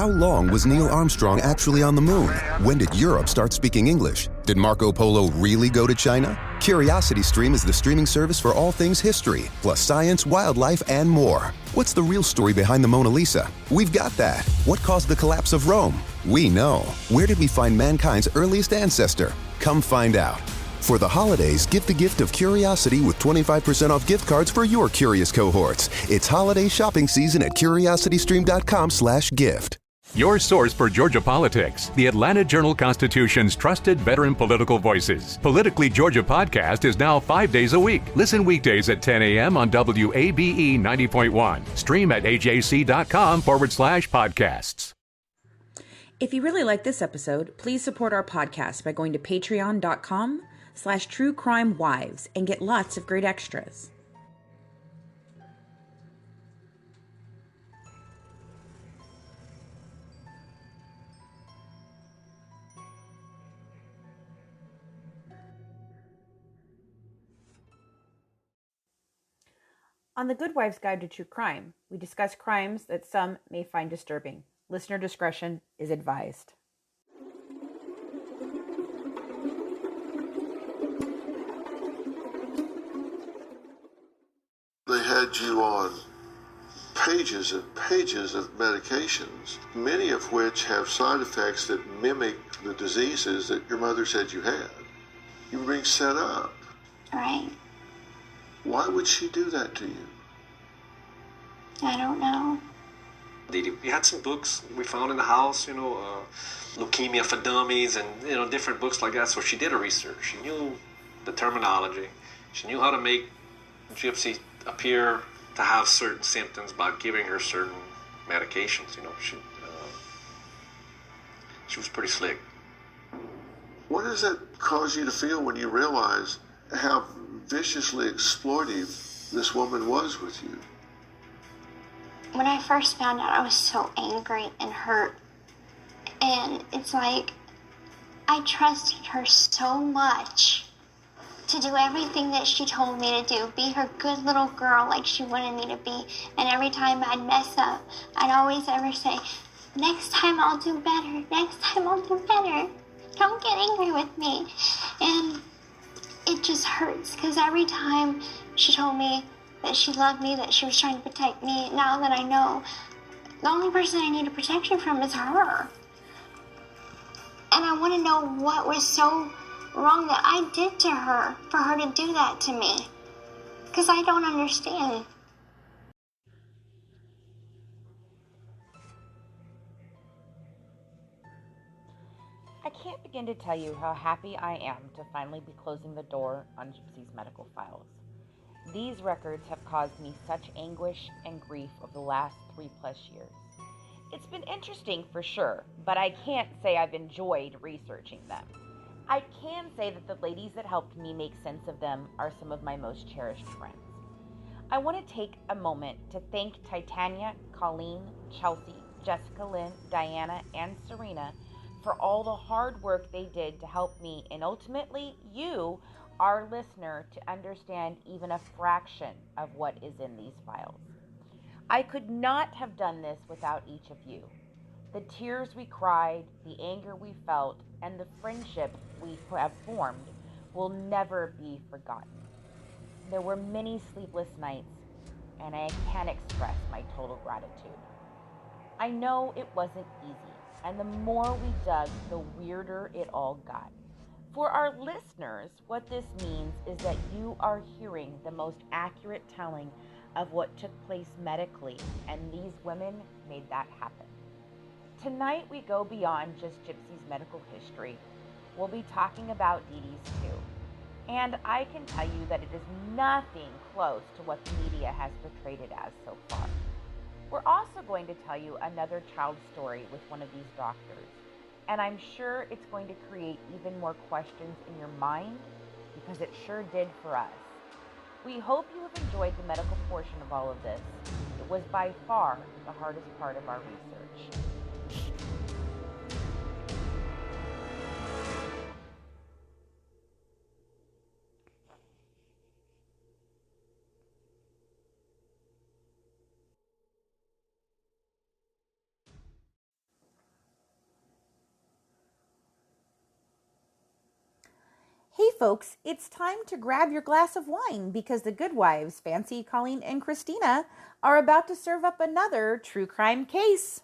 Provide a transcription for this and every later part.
How long was Neil Armstrong actually on the moon? When did Europe start speaking English? Did Marco Polo really go to China? CuriosityStream is the streaming service for all things history, plus science, wildlife, and more. What's the real story behind the Mona Lisa? We've got that. What caused the collapse of Rome? We know. Where did we find mankind's earliest ancestor? Come find out. For the holidays, give the gift of curiosity with 25% off gift cards for your curious cohorts. It's holiday shopping season at curiositystream.com/gift. Your source for Georgia politics, the Atlanta Journal-Constitution's trusted veteran political voices. Politically Georgia podcast is now 5 days a week. Listen weekdays at 10 a.m. on WABE 90.1. Stream at ajc.com/podcasts. If you really like this episode, please support our podcast by going to patreon.com/truecrimewives and get lots of great extras. On the Good Wife's Guide to True Crime, we discuss crimes that some may find disturbing. Listener discretion is advised. They had you on pages and pages of medications, many of which have side effects that mimic the diseases that your mother said you had. You were being set up. Right. Why would she do that to you? I don't know. Dee Dee, we had some books we found in the house, Leukemia for Dummies and, different books like that. So she did her research. She knew the terminology. She knew how to make Gypsy appear to have certain symptoms by giving her certain medications. She was pretty slick. What does that cause you to feel when you realize how viciously exploitive this woman was with you? When I first found out, I was so angry and hurt. And it's like, I trusted her so much to do everything that she told me to do, be her good little girl like she wanted me to be. And every time I'd mess up, I'd always say, next time I'll do better, next time I'll do better. Don't get angry with me. And it just hurts, because every time she told me that she loved me, that she was trying to protect me, now that I know, the only person I need protection from is her. And I want to know what was so wrong that I did to her for her to do that to me. Because I don't understand. I can't begin to tell you how happy I am to finally be closing the door on Gypsy's medical files. These records have caused me such anguish and grief over the last 3+ years. It's been interesting for sure, but I can't say I've enjoyed researching them. I can say that the ladies that helped me make sense of them are some of my most cherished friends. I want to take a moment to thank Titania, Colleen, Chelsea, Jessica Lynn, Diana, and Serena for all the hard work they did to help me and ultimately you, our listener, to understand even a fraction of what is in these files. I could not have done this without each of you. The tears we cried, the anger we felt, and the friendship we have formed will never be forgotten. There were many sleepless nights, and I can't express my total gratitude. I know it wasn't easy, and the more we dug, the weirder it all got. For our listeners, what this means is that you are hearing the most accurate telling of what took place medically, and these women made that happen. Tonight we go beyond just Gypsy's medical history. We'll be talking about Dee Dee's too. And I can tell you that it is nothing close to what the media has portrayed it as so far. We're also going to tell you another child story with one of these doctors. And I'm sure it's going to create even more questions in your mind, because it sure did for us. We hope you have enjoyed the medical portion of all of this. It was by far the hardest part of our research. Hey folks, it's time to grab your glass of wine because the good wives, Fancy, Colleen, and Christina, are about to serve up another true crime case.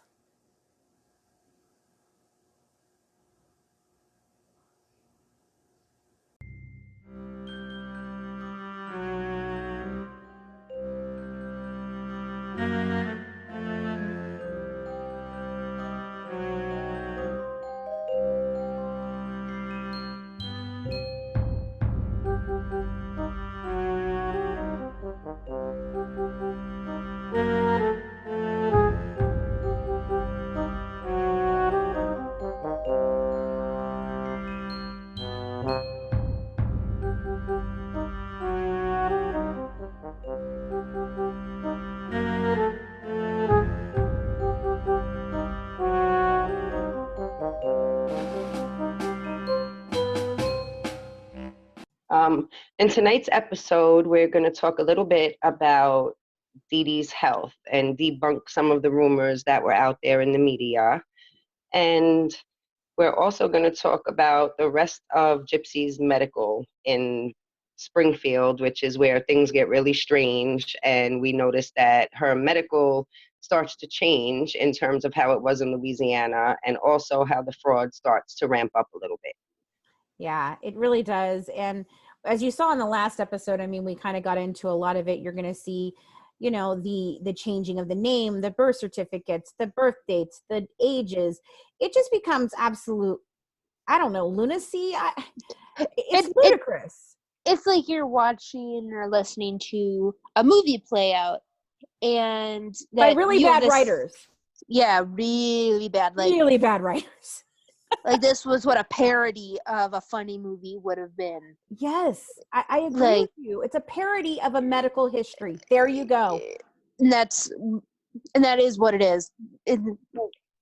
In tonight's episode, we're going to talk a little bit about Dee Dee's health and debunk some of the rumors that were out there in the media. And we're also going to talk about the rest of Gypsy's medical in Springfield, which is where things get really strange. And we notice that her medical starts to change in terms of how it was in Louisiana, and also how the fraud starts to ramp up a little bit. Yeah, it really does. And as you saw in the last episode, I mean, we kind of got into a lot of it. You're going to see, you know, the changing of the name, the birth certificates, the birth dates, the ages. It just becomes absolute, I don't know, lunacy. It's ludicrous. It's like you're watching or listening to a movie play out, and by really bad writers. Yeah, really bad. Like really bad writers. Like this was what a parody of a funny movie would have been. Yes, I agree with you. It's a parody of a medical history. There you go. And that is what it is.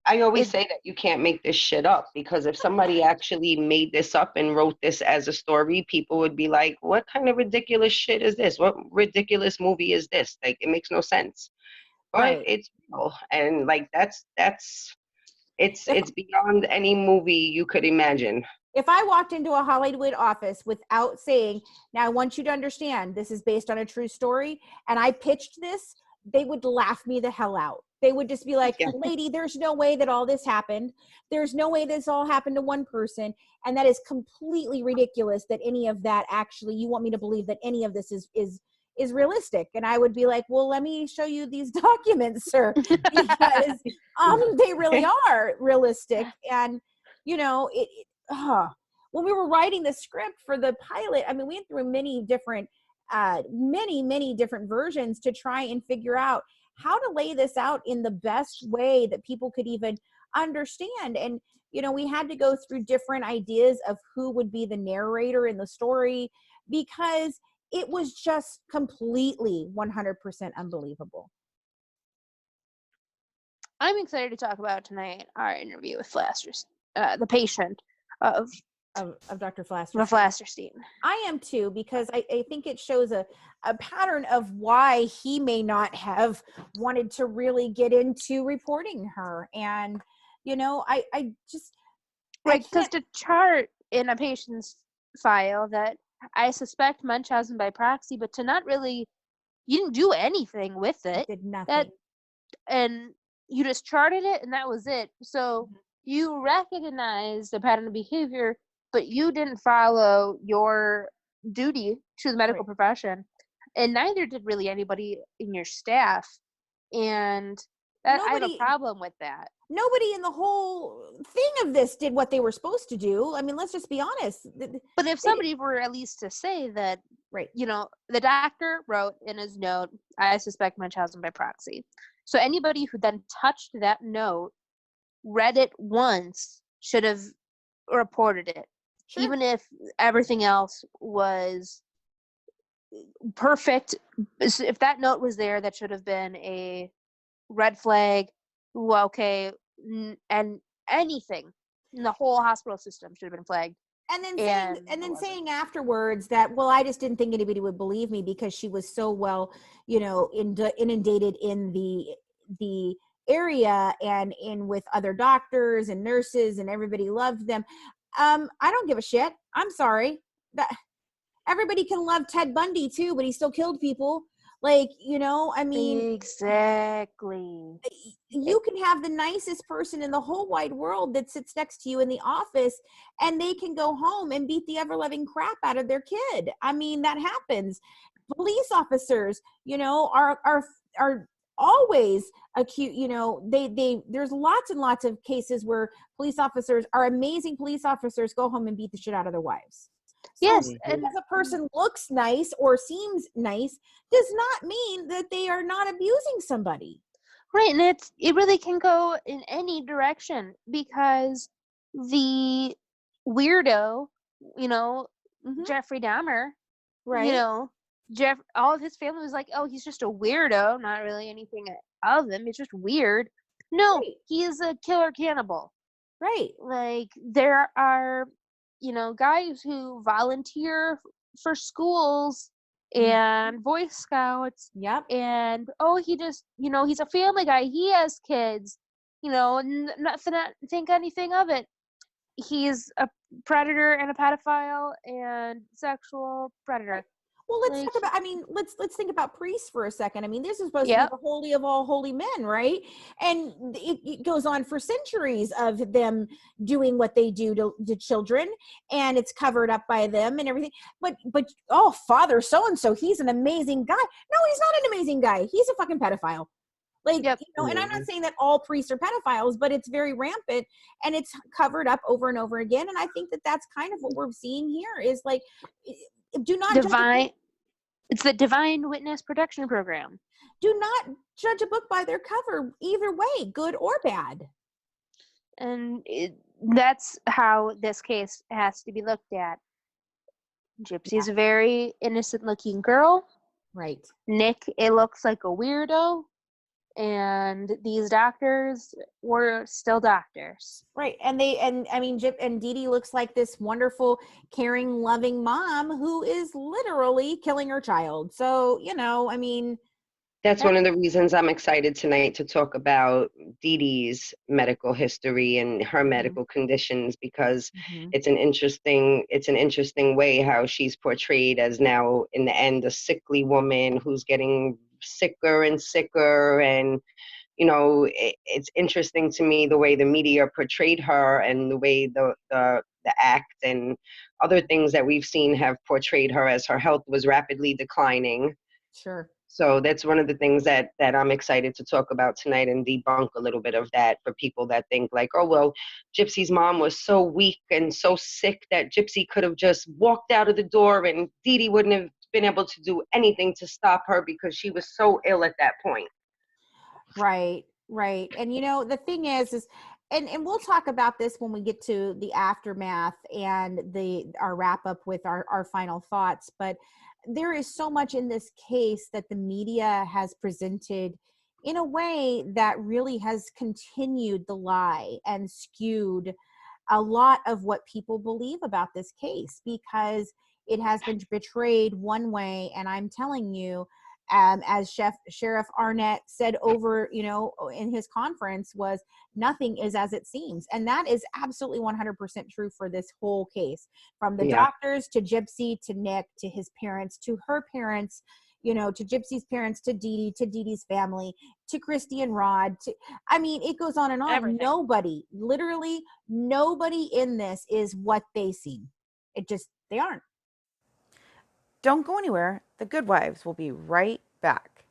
I always say that you can't make this shit up, because if somebody actually made this up and wrote this as a story, people would be like, what kind of ridiculous shit is this? What ridiculous movie is this? Like, it makes no sense. But right. It's real. And like it's beyond any movie you could imagine. If I walked into a Hollywood office without saying, now I want you to understand this is based on a true story, and I pitched this, they would laugh me the hell out. They would just be like, lady, there's no way that all this happened. There's no way this all happened to one person. And that is completely ridiculous that any of that actually, you want me to believe that any of this is realistic. And I would be like, well, let me show you these documents, sir, because they really are realistic. And, you know, when we were writing the script for the pilot, I mean, we went through many different versions to try and figure out how to lay this out in the best way that people could even understand. And, you know, we had to go through different ideas of who would be the narrator in the story, because it was just completely 100% unbelievable. I'm excited to talk about tonight our interview with the patient of Dr. Flasterstein. Flasterstein. I am too, because I think it shows a pattern of why he may not have wanted to really get into reporting her. And, you know, I just... Right, because to chart in a patient's file that I suspect Munchausen by proxy, but to not really, you didn't do anything with it. Did nothing. And you just charted it, and that was it. So you recognized the pattern of behavior, but you didn't follow your duty to the medical profession, and neither did really anybody in your staff. And I have a problem with that. Nobody in the whole thing of this did what they were supposed to do. I mean, let's just be honest. But if somebody were at least to say that, right, you know, the doctor wrote in his note, I suspect Munchausen by proxy. So anybody who then touched that note, read it once, should have reported it. Sure. Even if everything else was perfect. If that note was there, that should have been a red flag. Okay, and anything in the whole hospital system should have been flagged. And then saying afterwards that, well, I just didn't think anybody would believe me because she was so well, you know, inundated in the area and in with other doctors and nurses, and everybody loved them. I don't give a shit. I'm sorry. that everybody can love Ted Bundy too, but he still killed people. Like, I mean, exactly. you can have the nicest person in the whole wide world that sits next to you in the office, and they can go home and beat the ever-loving crap out of their kid. I mean, that happens. Police officers, are always acute. There's lots and lots of cases where police officers are amazing. Police officers go home and beat the shit out of their wives. So Yes, because a person looks nice or seems nice does not mean that they are not abusing somebody. right, and it really can go in any direction, because the weirdo, Jeffrey Dahmer, Right. All of his family was like, oh, he's just a weirdo, not really anything of him, it's just weird. No, Right. he is a killer cannibal. Right. Like, there are, guys who volunteer for schools and Boy Scouts. Yep. And, he just, he's a family guy. He has kids, not think anything of it. He's a predator and a pedophile and sexual predator. Well, let's talk about, let's think about priests for a second. I mean, this is supposed to be the holy of all holy men, right? And it goes on for centuries of them doing what they do to children, and it's covered up by them and everything. But Father so-and-so, he's an amazing guy. No, he's not an amazing guy. He's a fucking pedophile. Like, and I'm not saying that all priests are pedophiles, but it's very rampant and it's covered up over and over again. And I think that that's kind of what we're seeing here is like, do not it's the Divine Witness Protection Program. Do not judge a book by their cover, either way, good or bad. And that's how this case has to be looked at. Gypsy's a very innocent-looking girl. Right. Nick, it looks like a weirdo. And these doctors were still doctors. Right. And Dee Dee looks like this wonderful, caring, loving mom who is literally killing her child. So, that's one of the reasons I'm excited tonight to talk about Dee Dee's medical history and her medical conditions, because it's an interesting way how she's portrayed as now in the end a sickly woman who's getting sicker and sicker. And it's interesting to me the way the media portrayed her and the way the act and other things that we've seen have portrayed her as her health was rapidly declining. Sure. So that's one of the things that I'm excited to talk about tonight and debunk a little bit of that for people that think like, oh, well, Gypsy's mom was so weak and so sick that Gypsy could have just walked out of the door and Dee Dee wouldn't have been able to do anything to stop her because she was so ill at that point. Right. And the thing is and we'll talk about this when we get to the aftermath and our wrap up with our final thoughts, but there is so much in this case that the media has presented in a way that really has continued the lie and skewed a lot of what people believe about this case, because it has been betrayed one way. And I'm telling you, as Sheriff Arnott said over, in his conference, was nothing is as it seems. And that is absolutely 100% true for this whole case, from the doctors to Gypsy, to Nick, to his parents, to her parents, to Gypsy's parents, to Dee Dee, to Dee Dee's family, to Christy and Rod. It goes on and on. Everything. Literally nobody in this is what they seem. They aren't. Don't go anywhere. The Good Wives will be right back.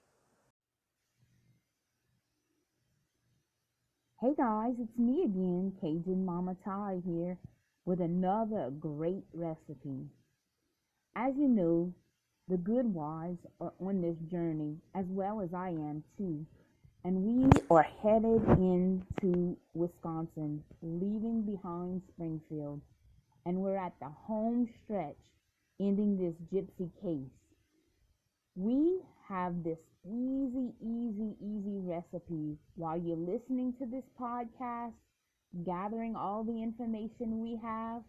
Hey guys, it's me again, Cajun Mama Ty here, with another great recipe. As you know, the Good Wives are on this journey, as well as I am too, and we are headed into Wisconsin, leaving behind Springfield, and we're at the home stretch, ending this Gypsy case. We have this easy recipe while you're listening to this podcast, gathering all the information we have.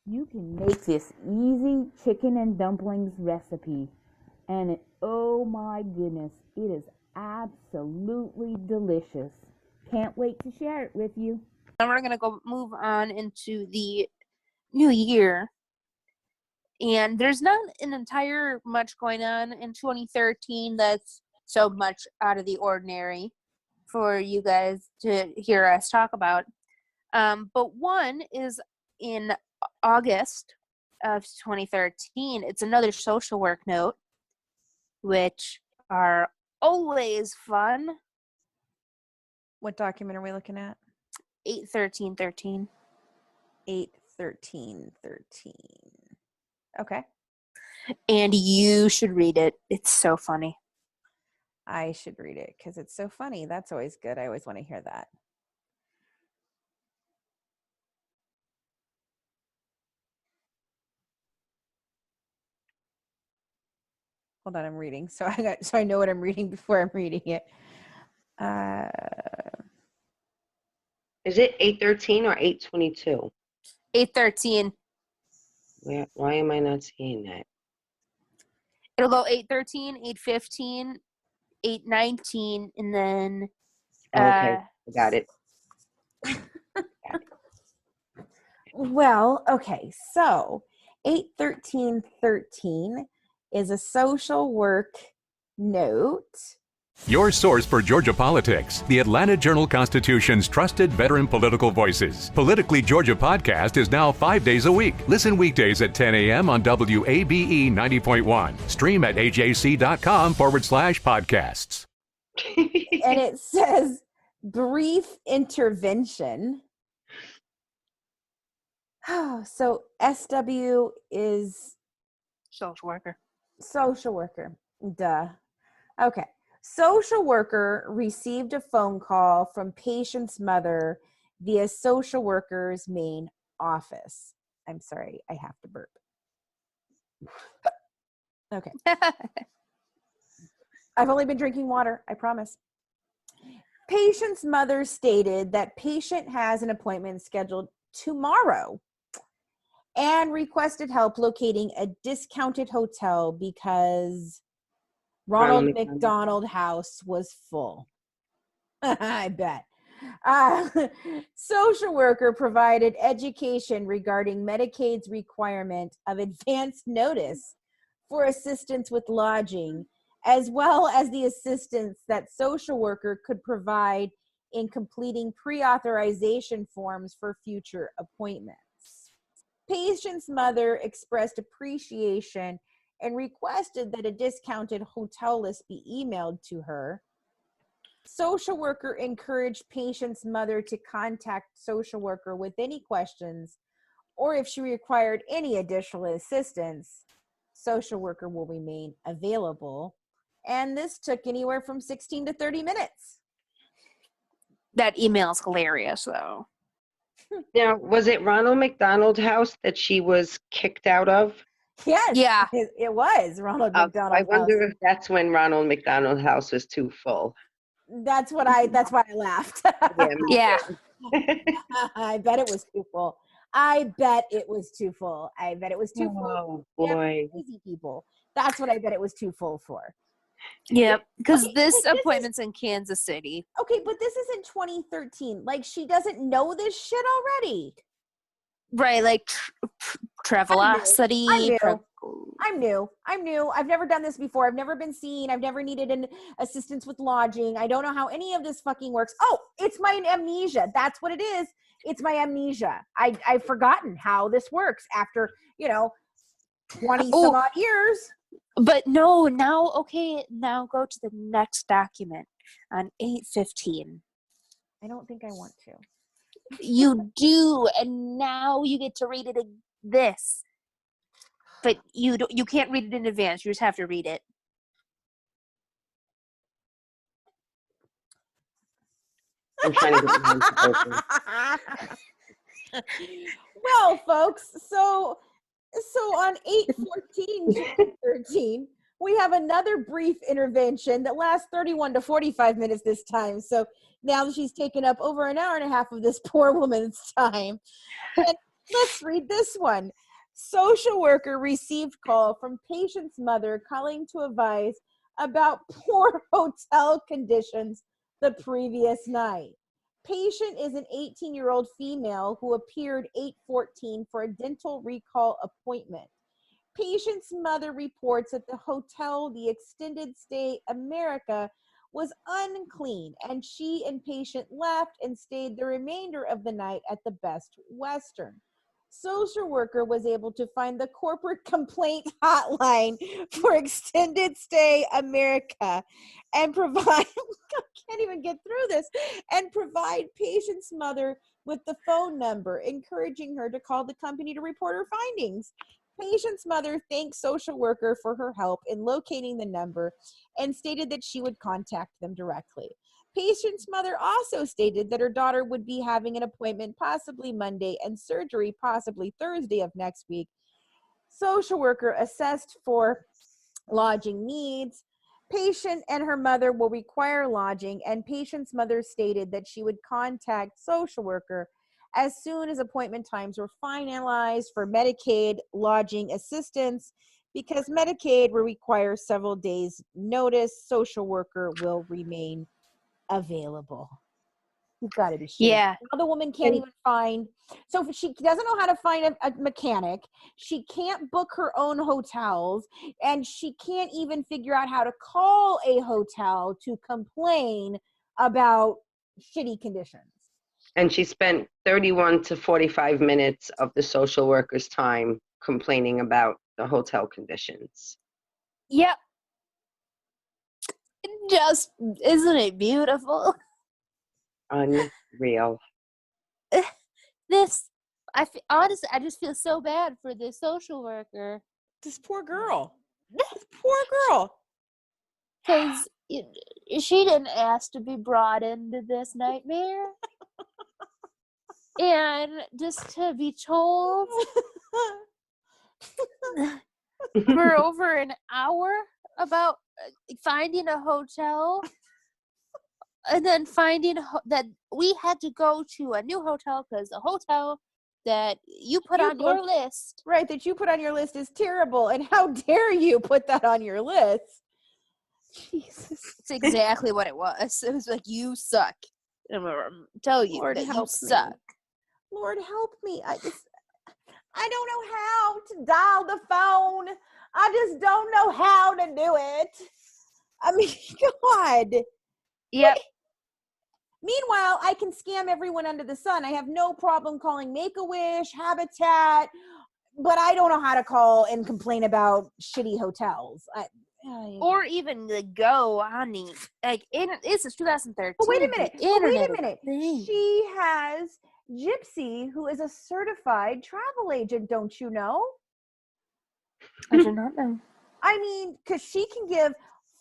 You can make this easy chicken and dumplings recipe, and oh my goodness, it is absolutely delicious. Can't wait to share it with you. And we're gonna move on into the new year. And there's not an entire much going on in 2013 that's so much out of the ordinary for you guys to hear us talk about. But one is in August of 2013. It's another social work note, which are always fun. What document are we looking at? 8/13/13. 8/13/13. Okay. And you should read it. It's so funny. I should read it because it's so funny. That's always good. I always want to hear that. Hold on, I'm reading. So I know what I'm reading before I'm reading it. Is it 813 or 822? 8/13. Why am I not seeing that? It'll go 8/13, 8/15, 8/19, and then Okay, I got it. Well, okay, so 8/13/13 is a social work note. Your source for Georgia politics, the Atlanta Journal-Constitution's trusted veteran political voices. Politically Georgia podcast is now 5 days a week. Listen weekdays at 10 a.m. on WABE 90.1. Stream at ajc.com/podcasts. And it says brief intervention. Oh, so SW is social worker. Social worker. Duh. Okay. Social worker received a phone call from patient's mother via social worker's main office. I'm sorry, I have to burp. Okay. I've only been drinking water, I promise. Patient's mother stated that patient has an appointment scheduled tomorrow and requested help locating a discounted hotel because Ronald McDonald House was full. I bet. Social worker provided education regarding Medicaid's requirement of advance notice for assistance with lodging, as well as the assistance that social worker could provide in completing pre-authorization forms for future appointments. Patient's mother expressed appreciation and requested that a discounted hotel list be emailed to her. Social worker encouraged patient's mother to contact social worker with any questions, or if she required any additional assistance, social worker will remain available. And this took anywhere from 16 to 30 minutes. That email's hilarious, though. Now, was it Ronald McDonald House that she was kicked out of? Yes. Yeah. It was Ronald McDonald I wonder House. if that's when Ronald McDonald House was too full. That's why I laughed. Yeah. I bet it was too full. I bet it was too full. Oh, boy. Crazy people. That's what I bet it was too full for. Yeah, because Okay, this but appointment's in Kansas City. Okay, but this is in 2013. Like, she doesn't know this shit already. Right, like Travelocity. I'm new. I've never done this before. I've never been seen. I've never needed an assistance with lodging. I don't know how any of this fucking works. Oh, it's my amnesia. That's what it is. It's my amnesia. I've forgotten how this works after, 20 some odd years. But no, now go to the next document on 8/15. I don't think I want to. You do, and now you get to read it this. But you can't read it in advance. You just have to read it. I'm trying to get mine to open. Well, folks, so on 8/14/13, we have another brief intervention that lasts 31 to 45 minutes this time. So now she's taken up over an hour and a half of this poor woman's time. And let's read this one. Social worker received call from patient's mother calling to advise about poor hotel conditions the previous night. Patient is an 18-year-old female who appeared 8/14 for a dental recall appointment. Patient's mother reports that the hotel, the Extended Stay America, was unclean, and she and patient left and stayed the remainder of the night at the Best Western. Social worker was able to find the corporate complaint hotline for Extended Stay America and provide, I can't even get through this, and provide patient's mother with the phone number, encouraging her to call the company to report her findings. Patient's mother thanked social worker for her help in locating the number and stated that she would contact them directly. Patient's mother also stated that her daughter would be having an appointment possibly Monday and surgery possibly Thursday of next week. Social worker assessed for lodging needs. Patient and her mother will require lodging, and patient's mother stated that she would contact social worker as soon as appointment times were finalized for Medicaid lodging assistance. Because Medicaid will require several days' notice, social worker will remain available. You've got to be shitting. Yeah. Now the woman can't even find, so if she doesn't know how to find a mechanic, she can't book her own hotels, and she can't even figure out how to call a hotel to complain about shitty conditions. And she spent 31 to 45 minutes of the social worker's time complaining about the hotel conditions. Yep. Just, isn't it beautiful? Unreal. Honestly, I just feel so bad for this social worker. This poor girl. This poor girl. Because she didn't ask to be brought into this nightmare. And just to be told for over an hour about finding a hotel, and then finding that we had to go to a new hotel because the hotel that you put on your list. Right, that you put on your list is terrible. And how dare you put that on your list? Jesus. It's exactly what it was. It was like, you suck. I'm going to tell you Lord, that you help suck. me. Lord, help me. I don't know how to dial the phone. I just don't know how to do it. I mean, God. Yep. Meanwhile, I can scam everyone under the sun. I have no problem calling Make-A-Wish, Habitat, but I don't know how to call and complain about shitty hotels. Or even the go on the, like, this is 2013. But wait a minute. Thing. She has Gypsy, who is a certified travel agent, don't you know? I do not know. I mean, because she can give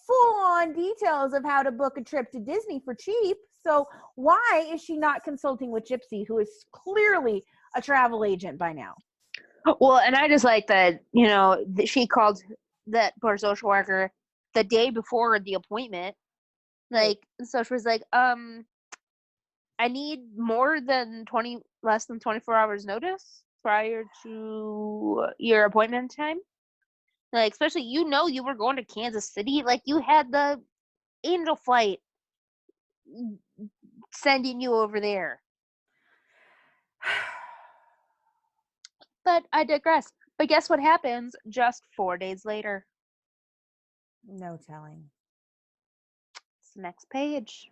full-on details of how to book a trip to Disney for cheap. So why is she not consulting with Gypsy, who is clearly a travel agent by now? Well, and I just like that, she called that poor social worker the day before the appointment. Like, so she was like, I need less than 24 hours notice prior to your appointment time. Like, especially, you were going to Kansas City. Like, you had the Angel flight sending you over there. But I digress. But guess what happens just 4 days later? No telling. It's the next page.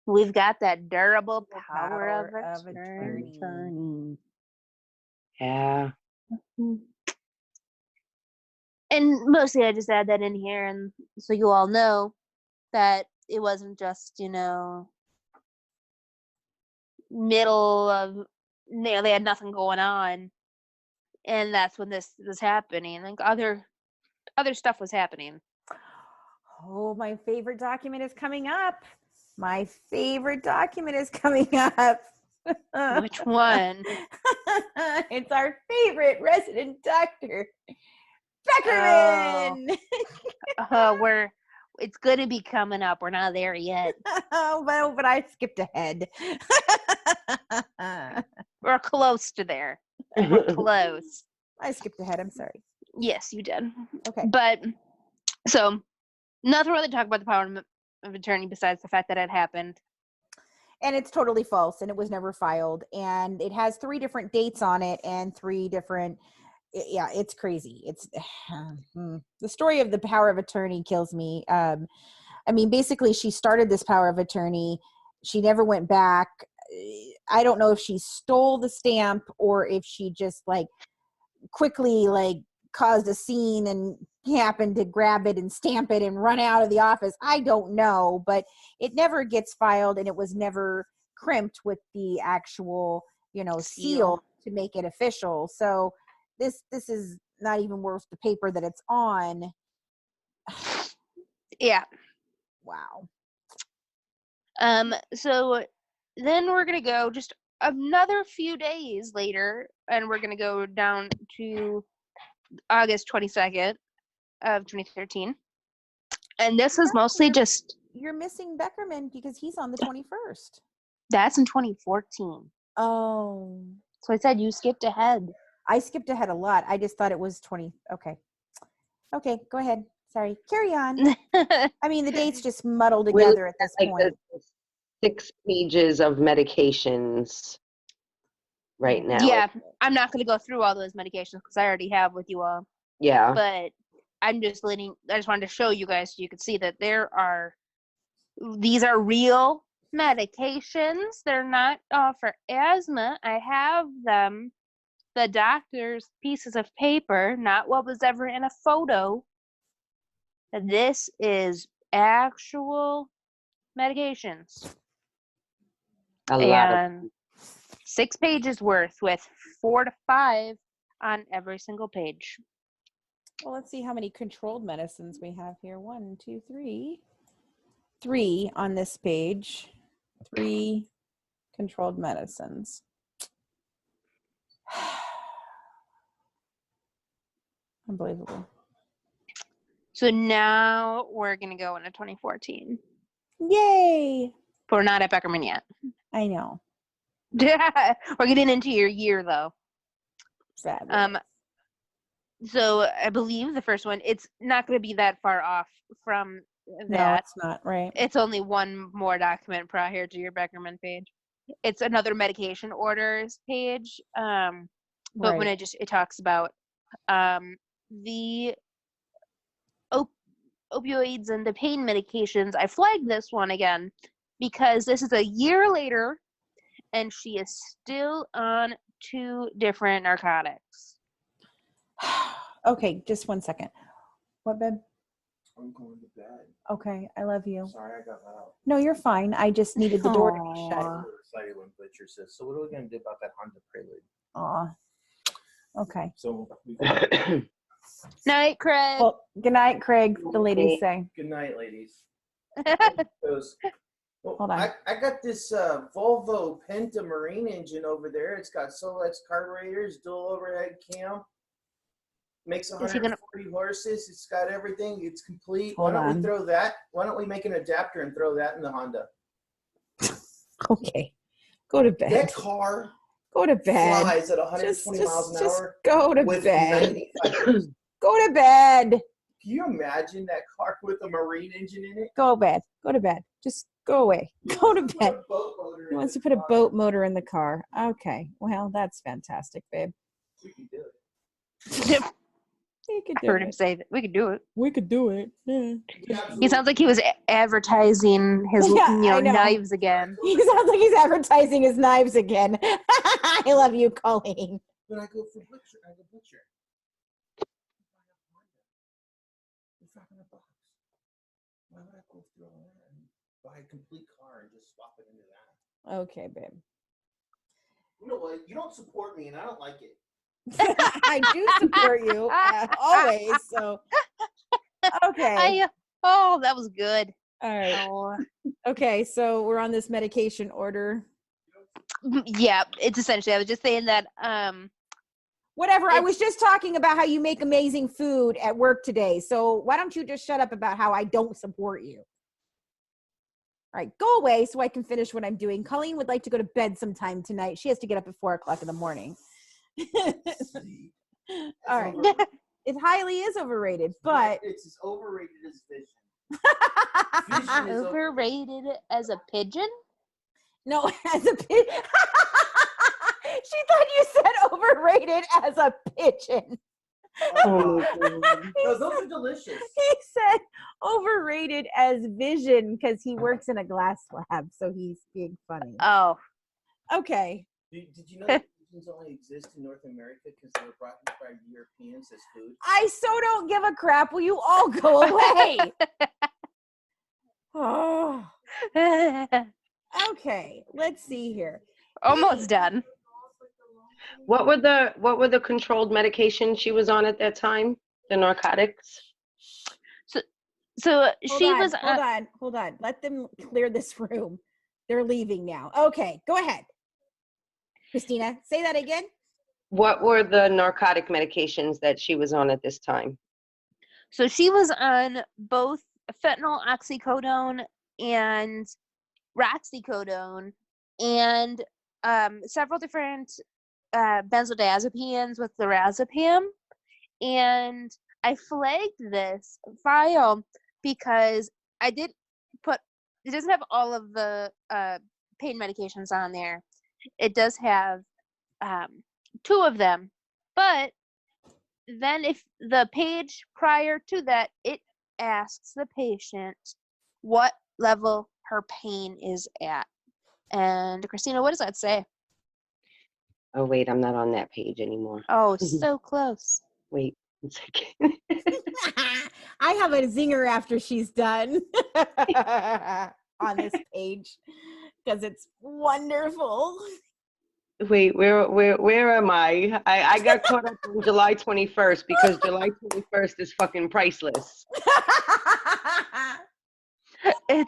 We've got that durable power of attorney. Yeah. Mm-hmm. And mostly I just add that in here, and so you all know that it wasn't just, middle of, they had nothing going on, and that's when this was happening. Like, other stuff was happening. Oh, my favorite document is coming up. Which one? It's our favorite resident doctor, Beckerman. It's going to be coming up. We're not there yet. But I skipped ahead. We're close to there. We're close. I skipped ahead. I'm sorry. Yes, you did. Okay. But, so, nothing really to talk about the power of attorney besides the fact that it happened. and it's totally false, and it was never filed, and it has 3 different dates on it and 3 different. Yeah, it's crazy. It's the story of the power of attorney kills me. I mean, basically, she started this power of attorney. She never went back. I don't know if she stole the stamp or if she just like quickly like caused a scene and happened to grab it and stamp it and run out of the office. I don't know, but it never gets filed, and it was never crimped with the actual, seal to make it official. So this is not even worth the paper that it's on. Yeah. Wow. So then we're gonna go just another few days later, and we're gonna go down to August 22nd of 2013. And this is mostly just... You're missing Beckerman because he's on the 21st. That's in 2014. Oh. So I said you skipped ahead. I skipped ahead a lot. I just thought it was 20. Okay. Okay, go ahead. Sorry. Carry on. I mean, the dates just muddle together at this point. 6 pages of medications right now. Yeah, I'm not going to go through all those medications because I already have with you all. Yeah. But I just wanted to show you guys so you could see that these are real medications. They're not for asthma. I have them, the doctor's pieces of paper, not what was ever in a photo. This is actual medications. A lot of 6 pages worth with 4 to 5 on every single page. Well, let's see how many controlled medicines we have here. 1, 2, 3. 3 on this page. 3 controlled medicines. Unbelievable. So now we're going to go into 2014. Yay! But we're not at Beckerman yet. I know. We're getting into your year, though. Fabulous. So I believe the first one, it's not going to be that far off from that. No, it's not, right? It's only one more document prior to your Beckerman page. It's another medication orders page. But Right. when it talks about the opioids and the pain medications, I flagged this one again because this is a year later and she is still on 2 different narcotics. Okay, just 1 second. What, babe? I'm going to bed. Okay, I love you. Sorry I got loud. No, you're fine. I just needed the door to be shut. I'm excited when Butcher says, so what are we going to do about that Honda Prelude? Aw. Okay. So Night, Craig. Well, good night, Craig, the ladies say. Good night, ladies. Well, Hold on. I got this Volvo Penta Marine engine over there. It's got Solex carburetors, dual overhead cam. Makes 140 horses. It's got everything. It's complete. Hold Why don't on. we throw that? Why don't we make an adapter and throw that in the Honda? Okay. Go to bed. That car Go to bed. flies at 120 miles an hour. Go to with bed. 95 horses. Go to bed. Can you imagine that car with a Marine engine in it? Go to bed. Go to bed. Just go away. Go to bed. He wants to put a boat motor in the car. Okay. Well, that's fantastic, babe. We can do it. We could I do heard him it. say that. We could do it. We could do it. Yeah. He sounds like he was advertising his Yeah, I know. knives again. He sounds like he's advertising his knives again. I love you, Colleen. When I go for butcher, I go butcher. It's $500. Why would I go through all that and buy a complete car and just swap it into that? Okay, babe. You know what? You don't support me, and I don't like it. I do support you always. So, okay. Oh, that was good. All right. Oh. Okay, so we're on this medication order. Yeah, it's essentially, I was just saying that Whatever. I was just talking about how you make amazing food at work today. So why don't you just shut up about how I don't support you? All right, go away so I can finish what I'm doing. Colleen would like to go to bed sometime tonight. She has to get up at 4:00 in the morning. All right. It highly is overrated, but it's as overrated as vision. overrated as a pigeon? No, as a pigeon. She thought you said overrated as a pigeon. Oh my God. No, those are delicious. He said overrated as vision because he works in a glass lab, so he's being funny. Oh. Okay. Did you know that pigeons only exist in North America because they were brought here by Europeans as food? I so don't give a crap. Will you all go away? Oh. Okay, let's see here. Almost done. What were the controlled medications she was on at that time? The narcotics? So Hold on. Let them clear this room. They're leaving now. Okay, go ahead. Christina, say that again. What were the narcotic medications that she was on at this time? So she was on both fentanyl, oxycodone, and roxicodone, and several different benzodiazepines with lorazepam. And I flagged this file because it doesn't have all of the pain medications on there. It does have 2 of them, but then if the page prior to that, it asks the patient what level her pain is at. And Christina, what does that say? Oh wait, I'm not on that page anymore. Oh, so close. Wait a second. I have a zinger after she's done on this page because it's wonderful. Wait, where am I? I got caught up on July 21st because July 21st is fucking priceless.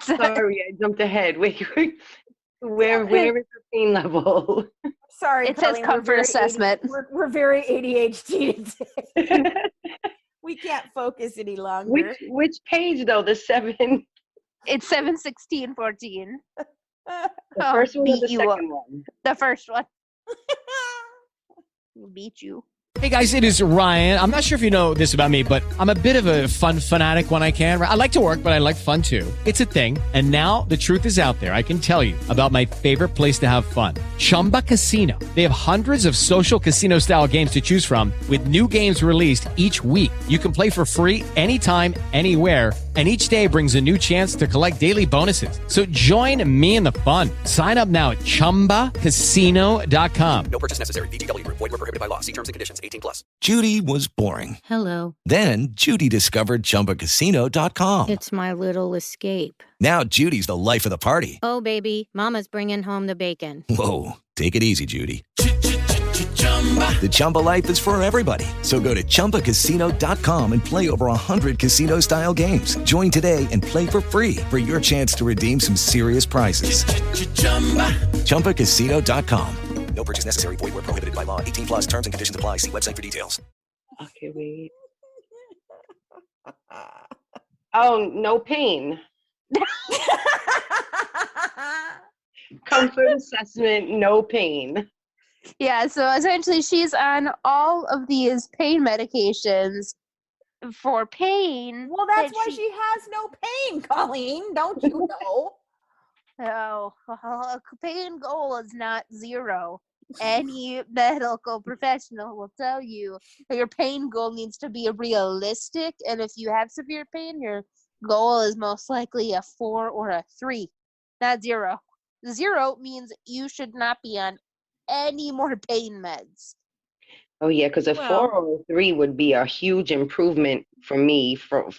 Sorry, I jumped ahead. Wait. Where is the pain level? Sorry, it says comfort assessment. We're very ADHD today. We can't focus any longer. Which page though? The 7. It's 7/16/14. The first one or the second one? The first one. Beat you. Hey guys, it is Ryan. I'm not sure if you know this about me, but I'm a bit of a fun fanatic when I can. I like to work, but I like fun too. It's a thing. And now the truth is out there. I can tell you about my favorite place to have fun. Chumba Casino. They have hundreds of social casino style games to choose from with new games released each week. You can play for free anytime, anywhere. And each day brings a new chance to collect daily bonuses. So join me in the fun. Sign up now at ChumbaCasino.com. No purchase necessary. VGW Group. Void where prohibited by law. See terms and conditions. 18+. Judy was boring. Hello. Then Judy discovered ChumbaCasino.com. It's my little escape. Now Judy's the life of the party. Oh, baby, mama's bringing home the bacon. Whoa, take it easy, Judy. The Chumba life is for everybody. So go to ChumbaCasino.com and play over 100 casino-style games. Join today and play for free for your chance to redeem some serious prizes. ChumbaCasino.com. No purchase necessary. Void where prohibited by law. 18+. Terms and conditions apply. See website for details. Okay, wait. Oh, no pain. Comfort assessment, no pain. Yeah, so essentially she's on all of these pain medications for pain. Well, that's why she has no pain, Colleen. Don't you know? Oh, a pain goal is not 0. Any medical professional will tell you that your pain goal needs to be realistic, and if you have severe pain, your goal is most likely a 4 or a 3, not 0. 0 means you should not be on any more pain meds. Oh yeah, because a 4 or a 3 would be a huge improvement for me for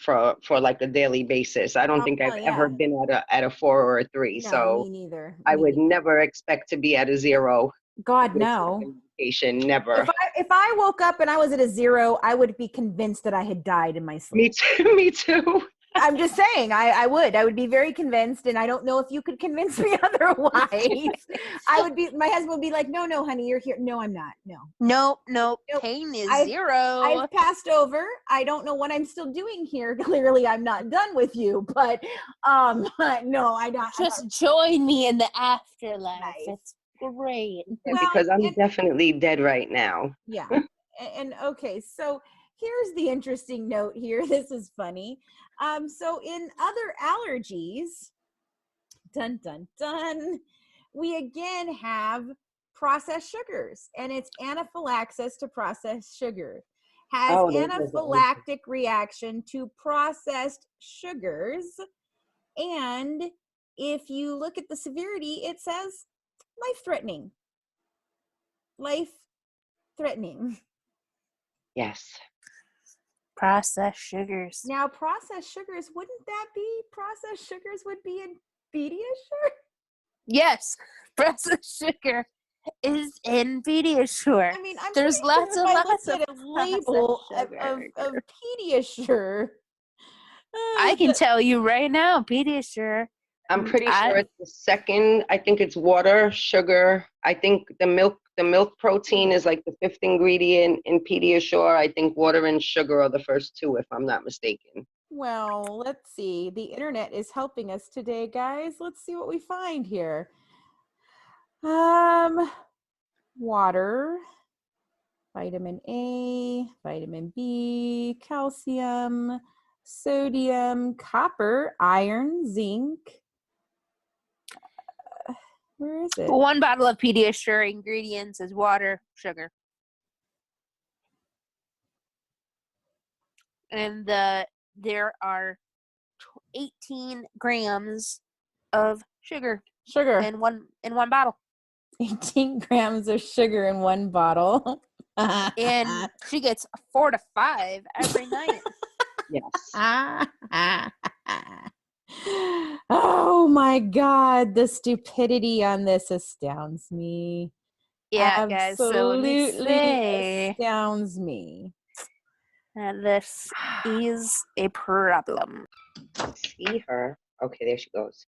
like a daily basis. I don't think I've ever been at a 4 or a 3. No, so me neither. I would never expect to be at a 0. God, no. Never. If I woke up and I was at a 0, I would be convinced that I had died in my sleep. Me too. I'm just saying, I would be very convinced, and I don't know if you could convince me otherwise. My husband would be like, no, honey, you're here. No, I'm not. No. Nope. Pain is 0. I've passed over. I don't know what I'm still doing here. Clearly, I'm not done with you, but no, I don't. Just join me in the afterlife. Nice. It's great. Yeah, because I'm definitely dead right now. Yeah. And okay, so here's the interesting note here. This is funny. So in other allergies, dun, dun, dun, we again have processed sugars, and it's anaphylaxis to processed sugar. Has anaphylactic reaction to processed sugars. And if you look at the severity, it says life-threatening. Life-threatening. Yes. Processed sugars. Now, processed sugars, wouldn't that be processed sugars would be in Pediasure? Yes, processed sugar is in Pediasure. I mean, I'm there's lots sure and if I lots looked of at a label of Pediasure. I can tell you right now, Pediasure. I'm pretty sure it's the second. I think it's water, sugar. I think the milk protein is like the fifth ingredient in Pediasure. I think water and sugar are the first two, if I'm not mistaken. Well, let's see. The internet is helping us today, guys. Let's see what we find here. Water, vitamin A, vitamin B, calcium, sodium, copper, iron, zinc. Where is it? One bottle of Pediasure ingredients is water, sugar. And there are 18 grams of sugar in one bottle. 18 grams of sugar in one bottle. And she gets 4 to 5 every night. Yes. Oh my God, the stupidity on this astounds me. Yeah, guys, so let me say astounds me. This is a problem. See her. Okay, there she goes.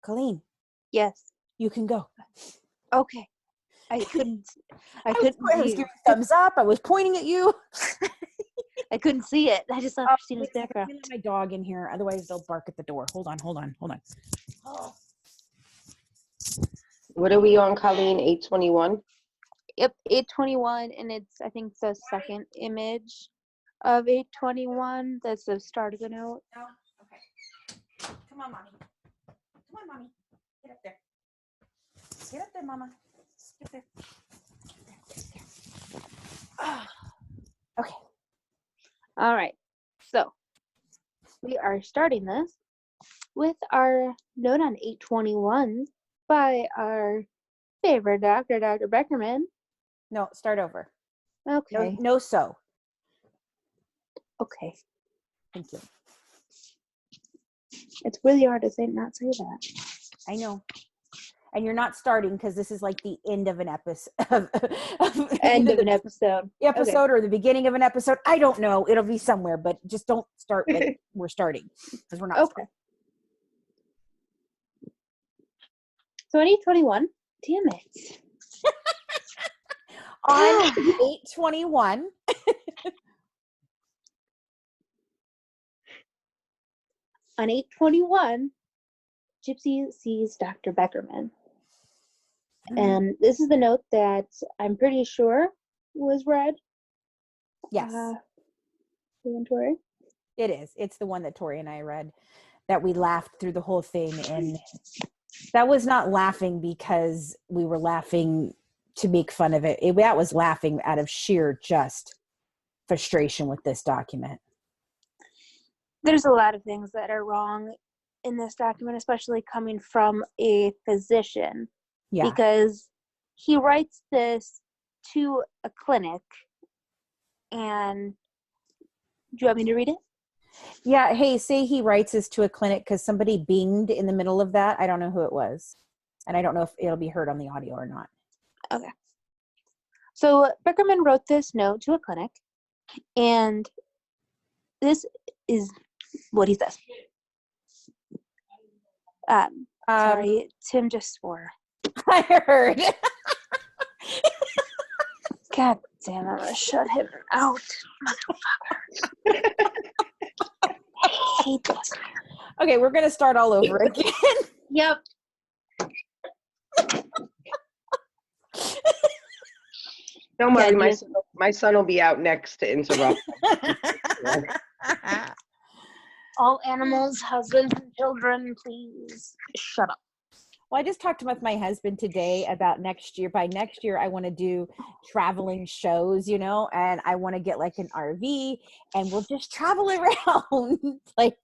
Colleen. Yes. You can go. Okay. I couldn't I was giving thumbs up. I was pointing at you. I couldn't see it. I just saw Christina's background. Let my dog in here. Otherwise, they'll bark at the door. Hold on. Oh. What are we on, Colleen? 821? Yep, 821, and I think the second image of 821. That's the start of the note. No? Okay. Come on, Mommy. Get up there. Get up there, Mama. Get there. Okay. All right. So we are starting this with our note on 821 by our favorite doctor, Dr. Beckerman. No, start over. Okay. No, so. Okay. Thank you. It's really hard to not say that. I know. And you're not starting because this is like the end of an episode. End of an episode. Or the beginning of an episode. I don't know. It'll be somewhere, but just don't start like we're starting because we're not. Okay. So on 821, damn it. On 821. On 821, Gypsy sees Dr. Beckerman. And this is the note that I'm pretty sure was read. Yes. Tori? It is. It's the one that Tori and I read that we laughed through the whole thing. And that was not laughing because we were laughing to make fun of it. That was laughing out of sheer just frustration with this document. There's a lot of things that are wrong in this document, especially coming from a physician. Yeah. Because he writes this to a clinic. And do you want me to read it? Yeah. Hey, say he writes this to a clinic because somebody binged in the middle of that. I don't know who it was. And I don't know if it'll be heard on the audio or not. Okay. So Beckerman wrote this note to a clinic. And this is what he says. Sorry, Tim just swore. I heard. God damn it, I'm gonna shut him out, motherfucker. I hate this. Okay, we're gonna start all over again. Yep. Don't worry, my son will be out next to interrupt. All animals, husbands, and children, please shut up. Well, I just talked with my husband today about next year. By next year, I want to do traveling shows, you know, and I want to get like an RV and we'll just travel around. Like,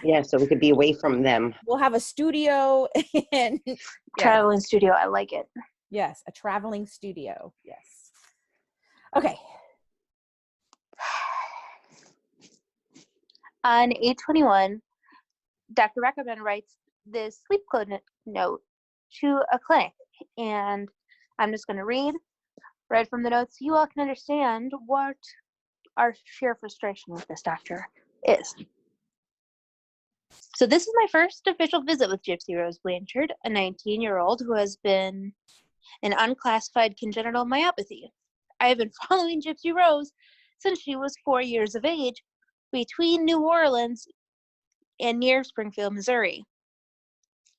yeah, so we could be away from them. We'll have a studio and traveling studio. I like it. Yes, a traveling studio. Yes. Okay. On 8/21, Dr. Reckerman writes this sleep code note to a clinic, and I'm just going to read right from the notes so you all can understand what our sheer frustration with this doctor is. So this is my first official visit with Gypsy Rose Blanchard, a 19-year-old who has been an unclassified congenital myopathy. I have been following Gypsy Rose since she was 4 years of age between New Orleans and near Springfield, Missouri.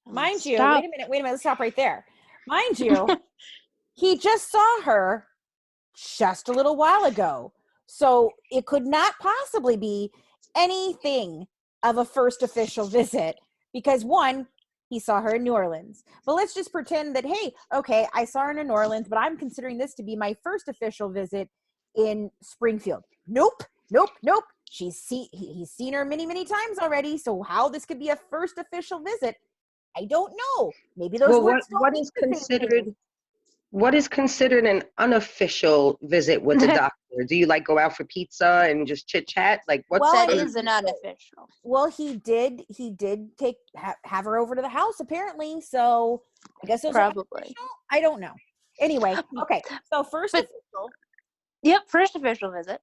Mind you, wait a minute, let's stop right there. Mind you, he just saw her just a little while ago. So it could not possibly be anything of a first official visit because one, he saw her in New Orleans. But let's just pretend that, hey, okay, I saw her in New Orleans, but I'm considering this to be my first official visit in Springfield. Nope. He's seen her many, many times already. So how this could be a first official visit, I don't know. Maybe those words don't mean the same thing. What is considered an unofficial visit with the doctor? Do you like go out for pizza and just chit chat? Like what's that is an unofficial. Well, he did have her over to the house apparently. So I guess it was probably. I don't know. Anyway, okay. So first official. Yep, first official visit.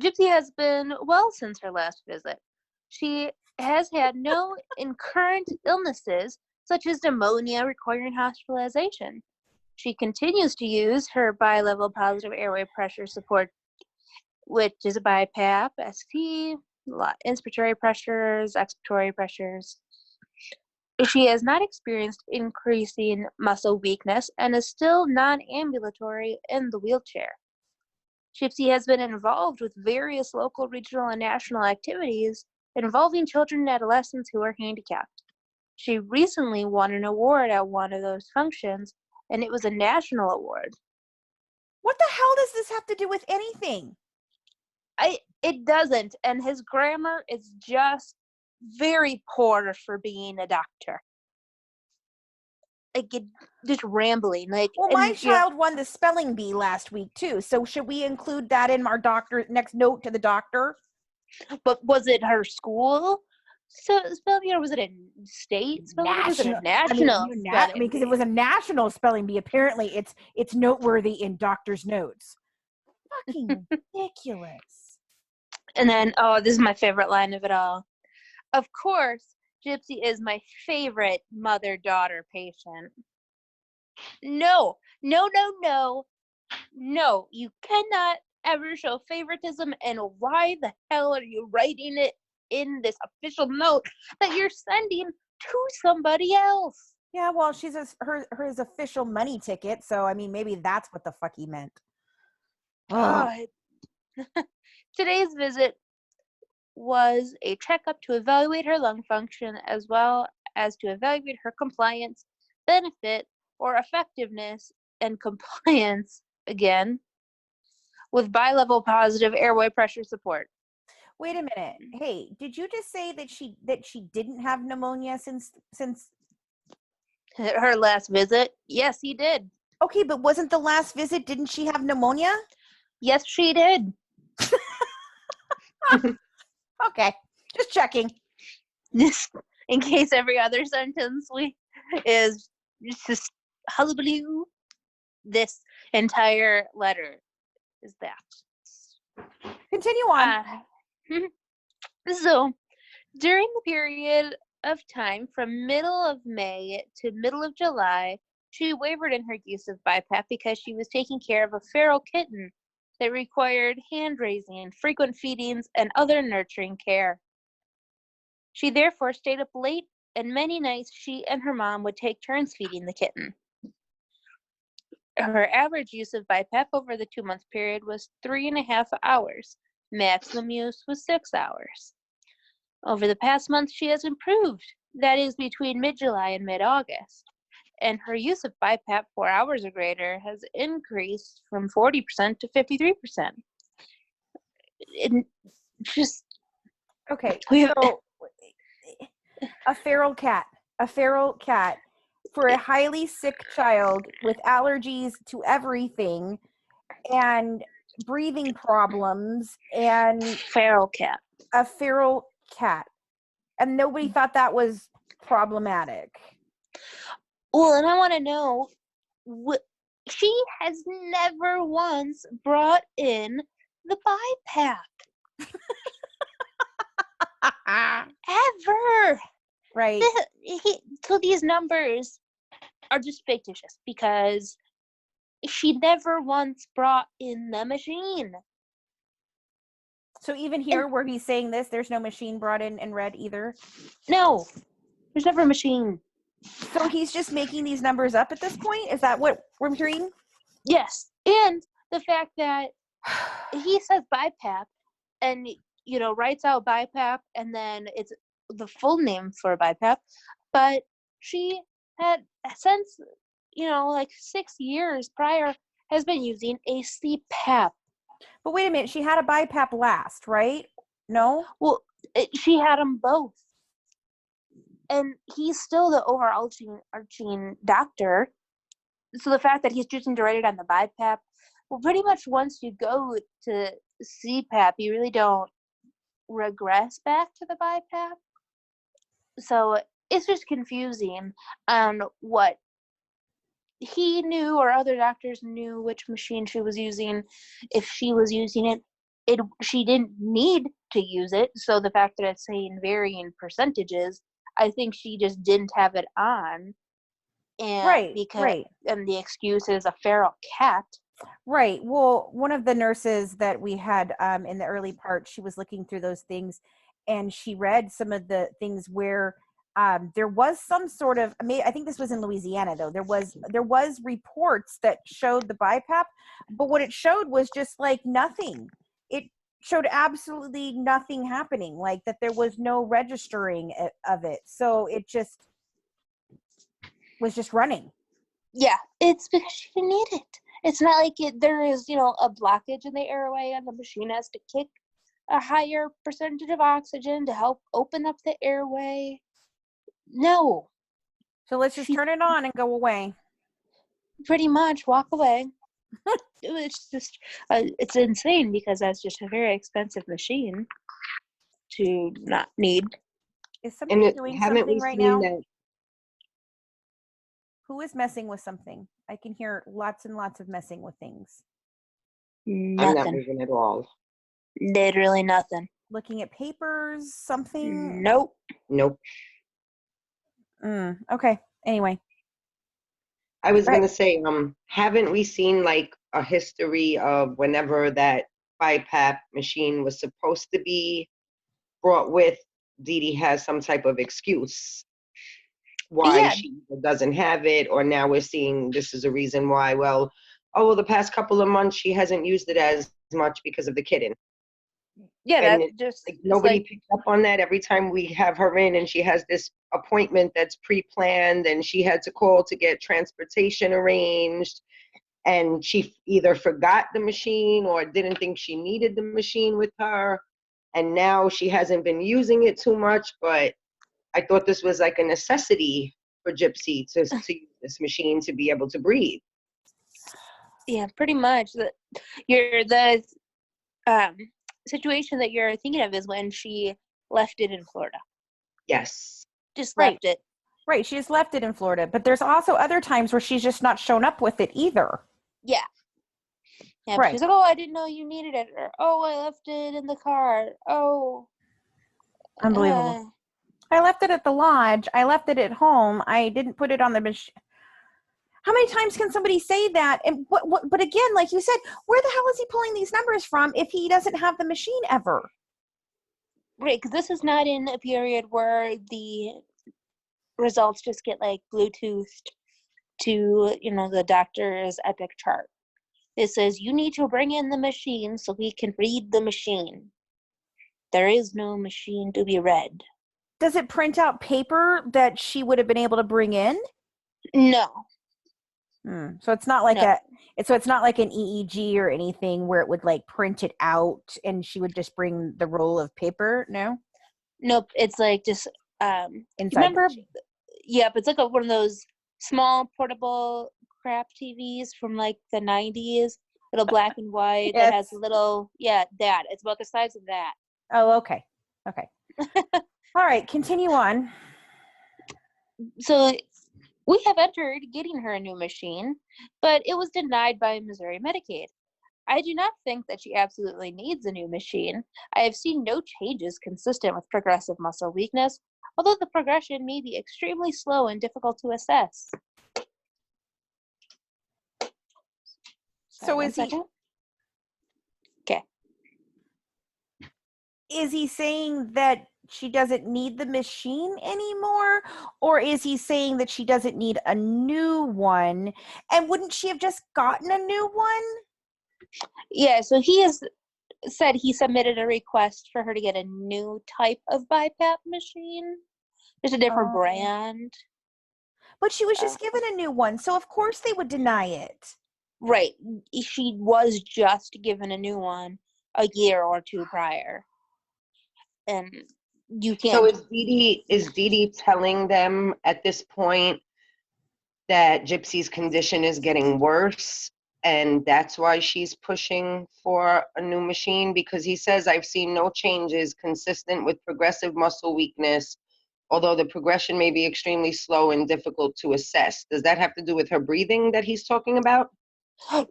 Gypsy has been well since her last visit. She has had no incurrent illnesses such as pneumonia requiring hospitalization. She continues to use her bi-level positive airway pressure support, which is a BiPAP, ST, inspiratory pressures, expiratory pressures. She has not experienced increasing muscle weakness and is still non-ambulatory in the wheelchair. Gypsy has been involved with various local, regional, and national activities involving children and adolescents who are handicapped. She recently won an award at one of those functions, and it was a national award. What the hell does this have to do with anything? It doesn't, and his grammar is just very poor for being a doctor. Like, just rambling. Like, well, my child won the spelling bee last week too. So should we include that in our next note to the doctor? But was it her school? So spelling bee, or was it a state spelling bee? Was it a national? Because it was a national spelling bee. Apparently, it's noteworthy in doctor's notes. Fucking ridiculous. And then, this is my favorite line of it all. Of course, Gypsy is my favorite mother-daughter patient. No, you cannot ever show favoritism, and why the hell are you writing it in this official note that you're sending to somebody else? Yeah, well, she's her official money ticket, so I mean, maybe that's what the fuck he meant. Today's visit was a checkup to evaluate her lung function as well as to evaluate her compliance, benefit, or effectiveness and compliance, again, with bi-level positive airway pressure support. Wait a minute. Hey, did you just say that she didn't have pneumonia since her last visit? Yes, he did. Okay, but wasn't the last visit, didn't she have pneumonia? Yes, she did. Okay, just checking. This, in case every other sentence is just hullabaloo, this entire letter is that. Continue on. So, during the period of time from middle of May to middle of July, she wavered in her use of BiPAP because she was taking care of a feral kitten that required hand-raising, frequent feedings, and other nurturing care. She therefore stayed up late, and many nights she and her mom would take turns feeding the kitten. Her average use of BiPAP over the 2-month period was 3.5 hours. Maximum use was 6 hours. Over the past month, she has improved, that is, between mid-July and mid-August. And her use of BiPAP 4 hours or greater has increased from 40% to 53%. It just... Okay, so a feral cat for a highly sick child with allergies to everything and breathing problems and feral cat. A feral cat. And nobody thought that was problematic. Well, and I want to know, she has never once brought in the BiPAP. Ever. Right. So these numbers are just fictitious because she never once brought in the machine. So even here where he's saying this, there's no machine brought in and read either? No. There's never a machine. So he's just making these numbers up at this point? Is that what we're hearing? Yes. And the fact that he says BiPAP and, writes out BiPAP and then it's the full name for BiPAP, but she had since, 6 years prior has been using a CPAP. But wait a minute, she had a BiPAP last, right? No? Well, she had them both. And he's still the overarching doctor. So the fact that he's choosing to write it on the BiPAP, well, pretty much once you go to CPAP, you really don't regress back to the BiPAP. So it's just confusing on what he knew or other doctors knew which machine she was using. If she was using it, she didn't need to use it. So the fact that it's saying varying percentages, I think she just didn't have it on. And and the excuse is a feral cat. Right. Well, one of the nurses that we had in the early part, she was looking through those things and she read some of the things where there was some sort of, I think this was in Louisiana though. There was reports that showed the BiPAP, but what it showed was just like nothing. It showed absolutely nothing happening, like that there was no registering of it. So it just was just running. Yeah, it's because she didn't need it. It's not like there is, a blockage in the airway and the machine has to kick a higher percentage of oxygen to help open up the airway. No. So let's just turn it on and go away. Pretty much, walk away. It's just, it's insane because that's just a very expensive machine to not need. Is somebody doing something right now? Who is messing with something? I can hear lots and lots of messing with things. Nothing. I'm not moving at all. Literally nothing. Looking at papers, something? Nope. Okay. Anyway. I was going to say, haven't we seen like a history of whenever that BiPAP machine was supposed to be brought with, Dee Dee has some type of excuse why she doesn't have it, or now we're seeing this is a reason why, the past couple of months she hasn't used it as much because of the kitten. Yeah, and that's just like, nobody picks up on that. Every time we have her in and she has this appointment that's pre-planned and she had to call to get transportation arranged, and she either forgot the machine or didn't think she needed the machine with her, and now she hasn't been using it too much. But I thought this was like a necessity for Gypsy to use this machine to be able to breathe. Yeah, pretty much. The situation that you're thinking of is when she left it in Florida. Yes. Just left it. Right, she just left it in Florida. But there's also other times where she's just not shown up with it either. Yeah. Yeah, right. She's like, I didn't know you needed it. Or, I left it in the car. Oh. Unbelievable. I left it at the lodge. I left it at home. I didn't put it on the machine. How many times can somebody say that? And but again, like you said, where the hell is he pulling these numbers from if he doesn't have the machine ever? Right, because this is not in a period where the results just get like Bluetoothed to, the doctor's Epic chart. It says you need to bring in the machine so we can read the machine. There is no machine to be read. Does it print out paper that she would have been able to bring in? No. So it's not like No. it's not like an EEG or anything where it would like print it out and she would just bring the roll of paper. No. Nope. It's like just Inside. remember? Yep. It's like one of those small portable crap TVs from like the 90s, little black and white that has a little that. It's about the size of that. Oh, okay. All right, continue on. So we have entered getting her a new machine, but it was denied by Missouri Medicaid. I do not think that she absolutely needs a new machine. I have seen no changes consistent with progressive muscle weakness, although the progression may be extremely slow and difficult to assess. So is he? Okay. Is he saying that she doesn't need the machine anymore, or is he saying that she doesn't need a new one? And wouldn't she have just gotten a new one? Yeah, so he has said he submitted a request for her to get a new type of BiPAP machine. There's a different brand. But she was just given a new one, so of course they would deny it. Right. She was just given a new one a year or two prior. And you can't. So is Dee Dee telling them at this point that Gypsy's condition is getting worse and that's why she's pushing for a new machine? Because he says, I've seen no changes consistent with progressive muscle weakness, although the progression may be extremely slow and difficult to assess. Does that have to do with her breathing that he's talking about?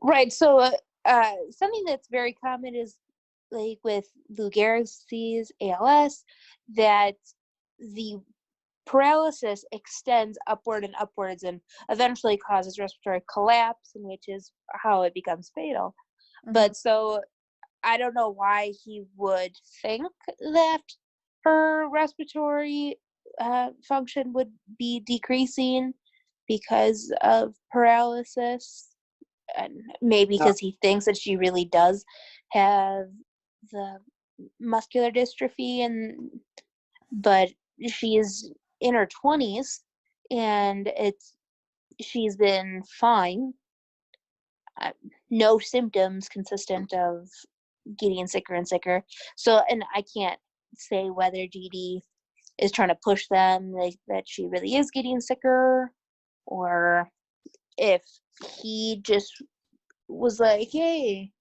Right. So something that's very common is like with Lou Gehrig's ALS, that the paralysis extends upward and upwards and eventually causes respiratory collapse, and which is how it becomes fatal. But so I don't know why he would think that her respiratory function would be decreasing because of paralysis, and maybe because he thinks that she really does have the muscular dystrophy, but she is in her 20s and she's been fine, no symptoms consistent of getting sicker and sicker. So, and I can't say whether Dee Dee is trying to push them that she really is getting sicker, or if he just was like, hey,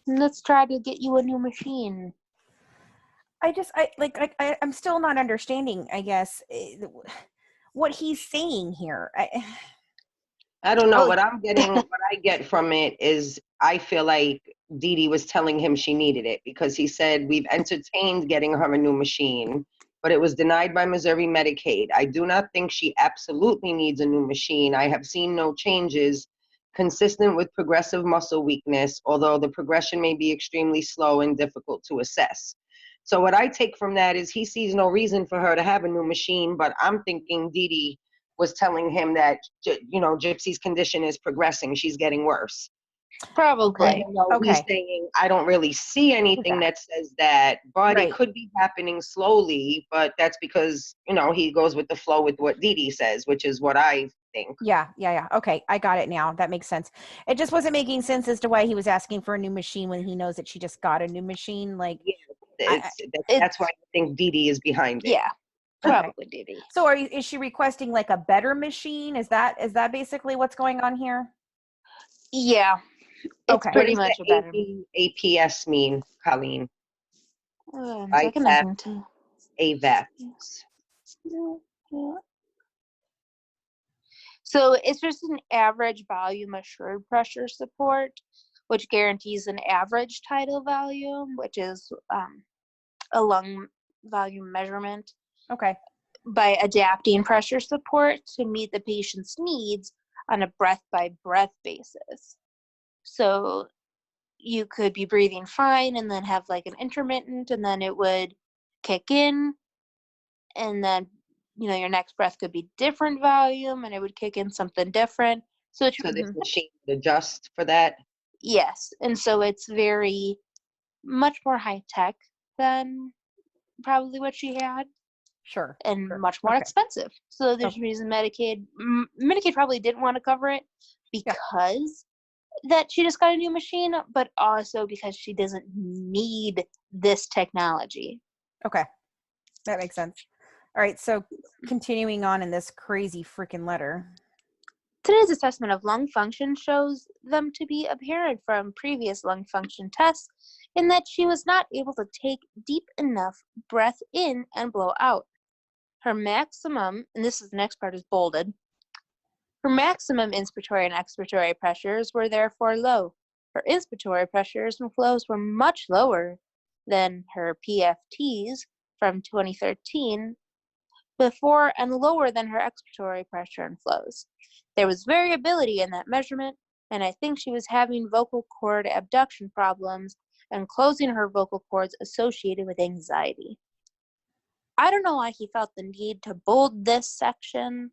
let's try to get you a new machine. I'm still not understanding, I guess, what he's saying here. I don't know. What I get from it is I feel like Dee Dee was telling him she needed it because he said, we've entertained getting her a new machine, but it was denied by Missouri Medicaid. I do not think she absolutely needs a new machine. I have seen no changes consistent with progressive muscle weakness, although the progression may be extremely slow and difficult to assess. So what I take from that is he sees no reason for her to have a new machine, but I'm thinking Dee Dee was telling him that, Gypsy's condition is progressing. She's getting worse. Probably. He's saying, I don't really see anything that says that, but it could be happening slowly, but that's because, he goes with the flow with what Dee Dee says, which is what I think. Yeah. Okay, I got it now. That makes sense. It just wasn't making sense as to why he was asking for a new machine when he knows that she just got a new machine. That's why I think Dee Dee is behind it. Yeah. Probably Dee Dee. So is she requesting like a better machine? Is that basically what's going on here? Yeah. It's pretty much a better APS mean, Colleen? AVAP. Yeah. So it's just an average volume assured pressure support, which guarantees an average tidal volume, which is a lung volume measurement. Okay. By adapting pressure support to meet the patient's needs on a breath-by-breath basis. So you could be breathing fine and then have like an intermittent, and then it would kick in, and then, you know, your next breath could be different volume, and it would kick in something different. So this machine would adjust for that? Yes. And so it's very much more high-tech than probably what she had. Sure. And much more expensive. So there's a reason Medicaid probably didn't want to cover it, because that she just got a new machine, but also because she doesn't need this technology. Okay. That makes sense. All right. So continuing on in this crazy freaking letter. Today's assessment of lung function shows them to be apparent from previous lung function tests in that she was not able to take deep enough breath in and blow out. Her maximum, and this is the next part is bolded, her maximum inspiratory and expiratory pressures were therefore low. Her inspiratory pressures and flows were much lower than her PFTs from 2013 before, and lower than her expiratory pressure and flows. There was variability in that measurement, and I think she was having vocal cord abduction problems and closing her vocal cords associated with anxiety. I don't know why he felt the need to bold this section,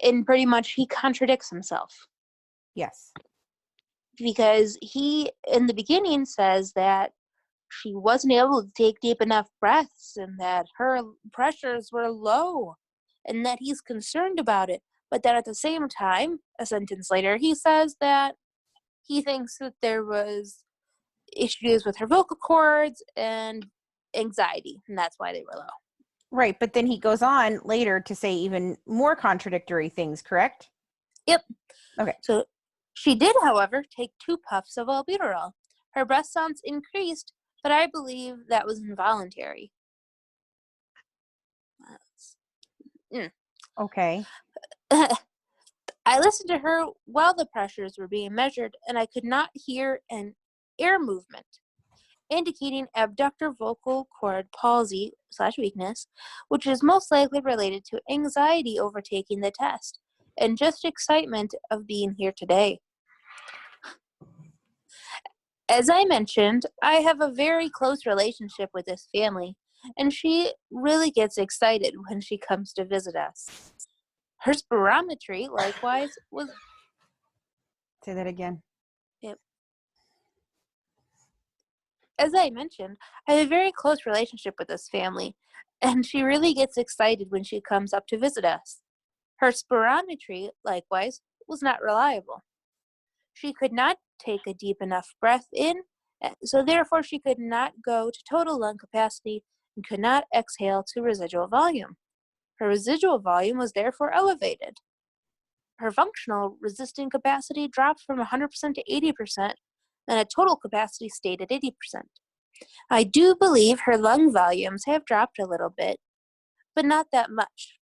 and pretty much he contradicts himself. Yes. Because he, in the beginning, says that she wasn't able to take deep enough breaths and that her pressures were low and that he's concerned about it. But then at the same time, a sentence later, he says that he thinks that there was issues with her vocal cords and anxiety, and that's why they were low. Right, but then he goes on later to say even more contradictory things, correct? Yep. Okay. So she did, however, take 2 puffs of albuterol. Her breath sounds increased, but I believe that was involuntary. Okay. I listened to her while the pressures were being measured, and I could not hear an air movement, indicating abductor vocal cord palsy / weakness, which is most likely related to anxiety overtaking the test, and just excitement of being here today. As I mentioned, I have a very close relationship with this family, and she really gets excited when she comes to visit us. Her spirometry, likewise, was... Say that again. Yep. As I mentioned, I have a very close relationship with this family, and she really gets excited when she comes up to visit us. Her spirometry, likewise, was not reliable. She could not take a deep enough breath in, so therefore she could not go to total lung capacity and could not exhale to residual volume. Her residual volume was therefore elevated. Her functional resisting capacity dropped from 100% to 80%, and a total capacity stayed at 80%. I do believe her lung volumes have dropped a little bit, but not that much.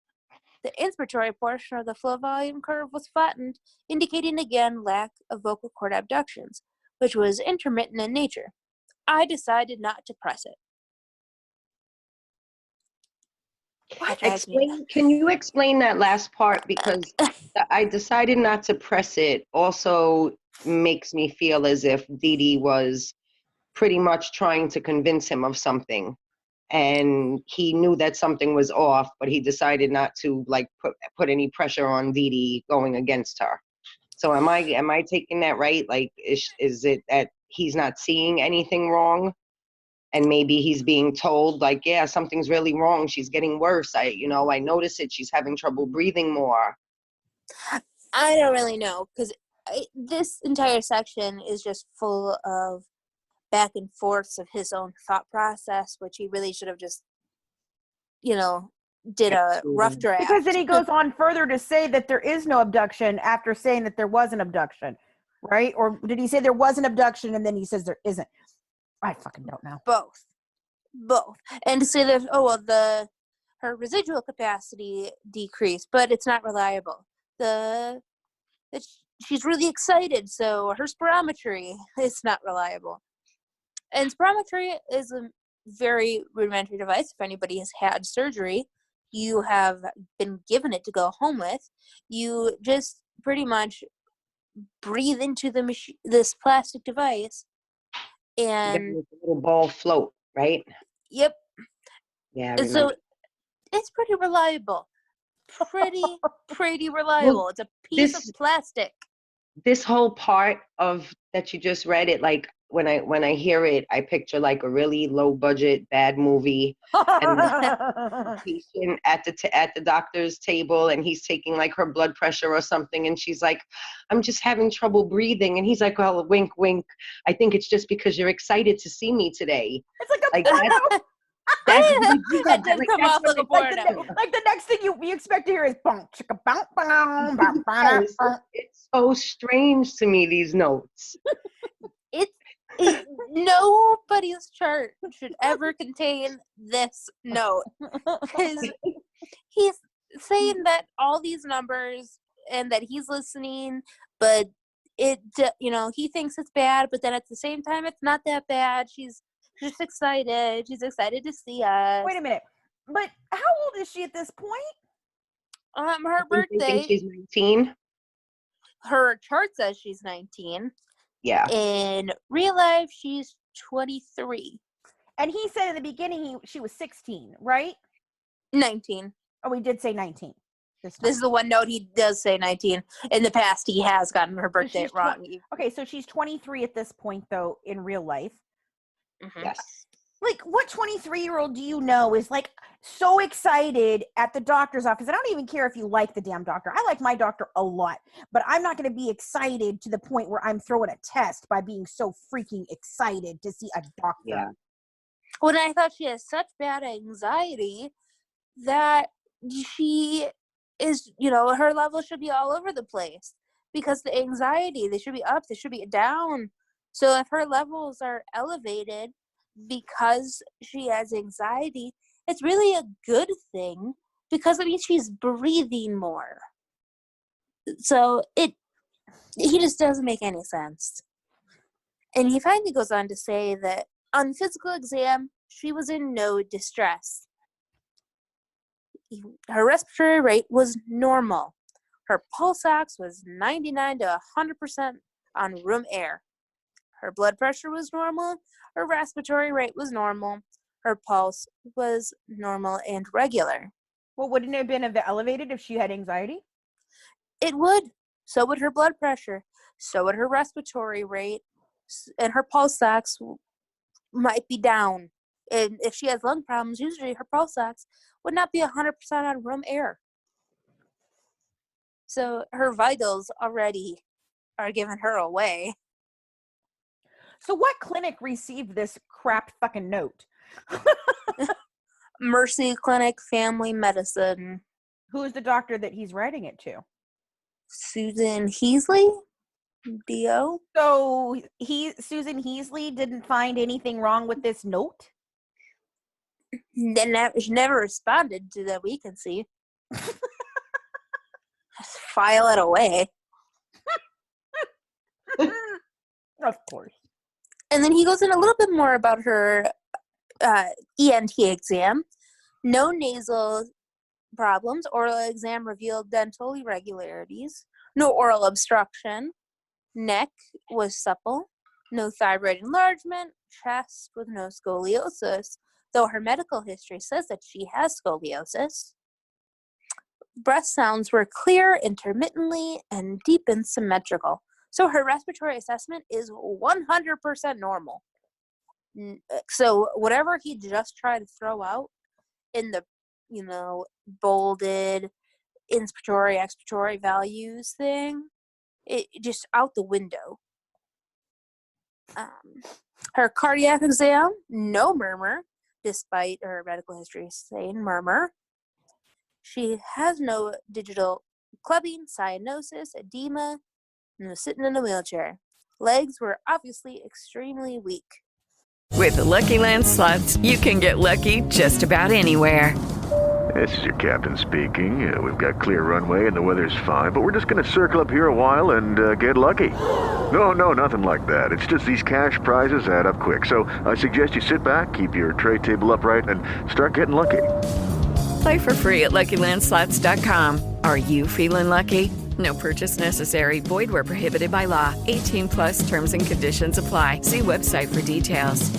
The inspiratory portion of the flow volume curve was flattened, indicating again lack of vocal cord abductions, which was intermittent in nature. I decided not to press it. Can you explain that last part? Because I decided not to press it also makes me feel as if Dee Dee was pretty much trying to convince him of something. And he knew that something was off, but he decided not to like put any pressure on Dee Dee going against her. So am I taking that right? Like, is it that he's not seeing anything wrong? And maybe he's being told, like, yeah, something's really wrong. She's getting worse. I notice it. She's having trouble breathing more. I don't really know, because this entire section is just full of back and forths of his own thought process, which he really should have just, did a rough draft. Because then he goes on further to say that there is no abduction after saying that there was an abduction, right? Or did he say there was an abduction and then he says there isn't? I fucking don't know. Both. And to say that, her residual capacity decreased, but it's not reliable. She's really excited, so her spirometry is not reliable. And spirometry is very rudimentary device. If anybody has had surgery, you have been given it to go home with. You just pretty much breathe into the this plastic device, and a little ball float, right? Yep. Yeah, and so it's pretty reliable. Pretty reliable. Well, it's a piece of plastic. This whole part of that you just read, it like when I hear it, I picture like a really low budget bad movie, and the patient at the doctor's table, and he's taking like her blood pressure or something, and she's like, "I'm just having trouble breathing," and he's like, "Well, wink, wink. I think it's just because you're excited to see me today." It's like that's that does come off like a porno. Like the next thing you expect to hear is bonk, chicka, bonk, bonk, bonk, bonk, bonk. It's so strange to me, these notes. Nobody's chart should ever contain this note, because he's saying that all these numbers and that he's listening, but he thinks it's bad, but then at the same time it's not that bad. She's just excited. She's excited to see us. Wait a minute, but how old is she at this point? Her birthday. She's 19. Her chart says she's 19. Yeah. In real life, she's 23. And he said in the beginning she was 16, right? 19. Oh, he did say 19. This is the one note he does say 19. In the past, he has gotten her birthday wrong. Okay, so she's 23 at this point, though, in real life. Mm-hmm. Yes. Like, what 23-year-old do you know is, like, so excited at the doctor's office? I don't even care if you like the damn doctor. I like my doctor a lot. But I'm not going to be excited to the point where I'm throwing a test by being so freaking excited to see a doctor. Yeah. When I thought she has such bad anxiety that she is, her level should be all over the place. Because the anxiety, they should be up, they should be down. So if her levels are elevated because she has anxiety, it's really a good thing, because it means she's breathing more. So he just doesn't make any sense. And he finally goes on to say that on physical exam, she was in no distress. Her respiratory rate was normal. Her pulse ox was 99 to 100% on room air. Her blood pressure was normal. Her respiratory rate was normal. Her pulse was normal and regular. Well, wouldn't it have been elevated if she had anxiety? It would. So would her blood pressure. So would her respiratory rate. And her pulse ox might be down. And if she has lung problems, usually her pulse ox would not be 100% on room air. So her vitals already are giving her away. So what clinic received this crap fucking note? Mercy Clinic Family Medicine. Who is the doctor that he's writing it to? Susan Heasley? D.O.? So Susan Heasley didn't find anything wrong with this note? She never responded to that we can see. Just file it away. Of course. And then he goes in a little bit more about her ENT exam. No nasal problems. Oral exam revealed dental irregularities. No oral obstruction. Neck was supple. No thyroid enlargement. Chest with no scoliosis, though her medical history says that she has scoliosis. Breath sounds were clear, intermittently, and deep and symmetrical. So her respiratory assessment is 100% normal. So whatever he just tried to throw out in the, bolded inspiratory, expiratory values thing, it just out the window. Her cardiac exam, no murmur, despite her medical history saying murmur. She has no digital clubbing, cyanosis, edema, and was sitting in a wheelchair. Legs were obviously extremely weak. With the Lucky Land Slots, you can get lucky just about anywhere. This is your captain speaking. We've got clear runway and the weather's fine, but we're just going to circle up here a while and get lucky. No, nothing like that. It's just these cash prizes add up quick. So I suggest you sit back, keep your tray table upright, and start getting lucky. Play for free at LuckyLandSlots.com. Are you feeling lucky? No purchase necessary. Void where prohibited by law. 18+ terms and conditions apply. See website for details.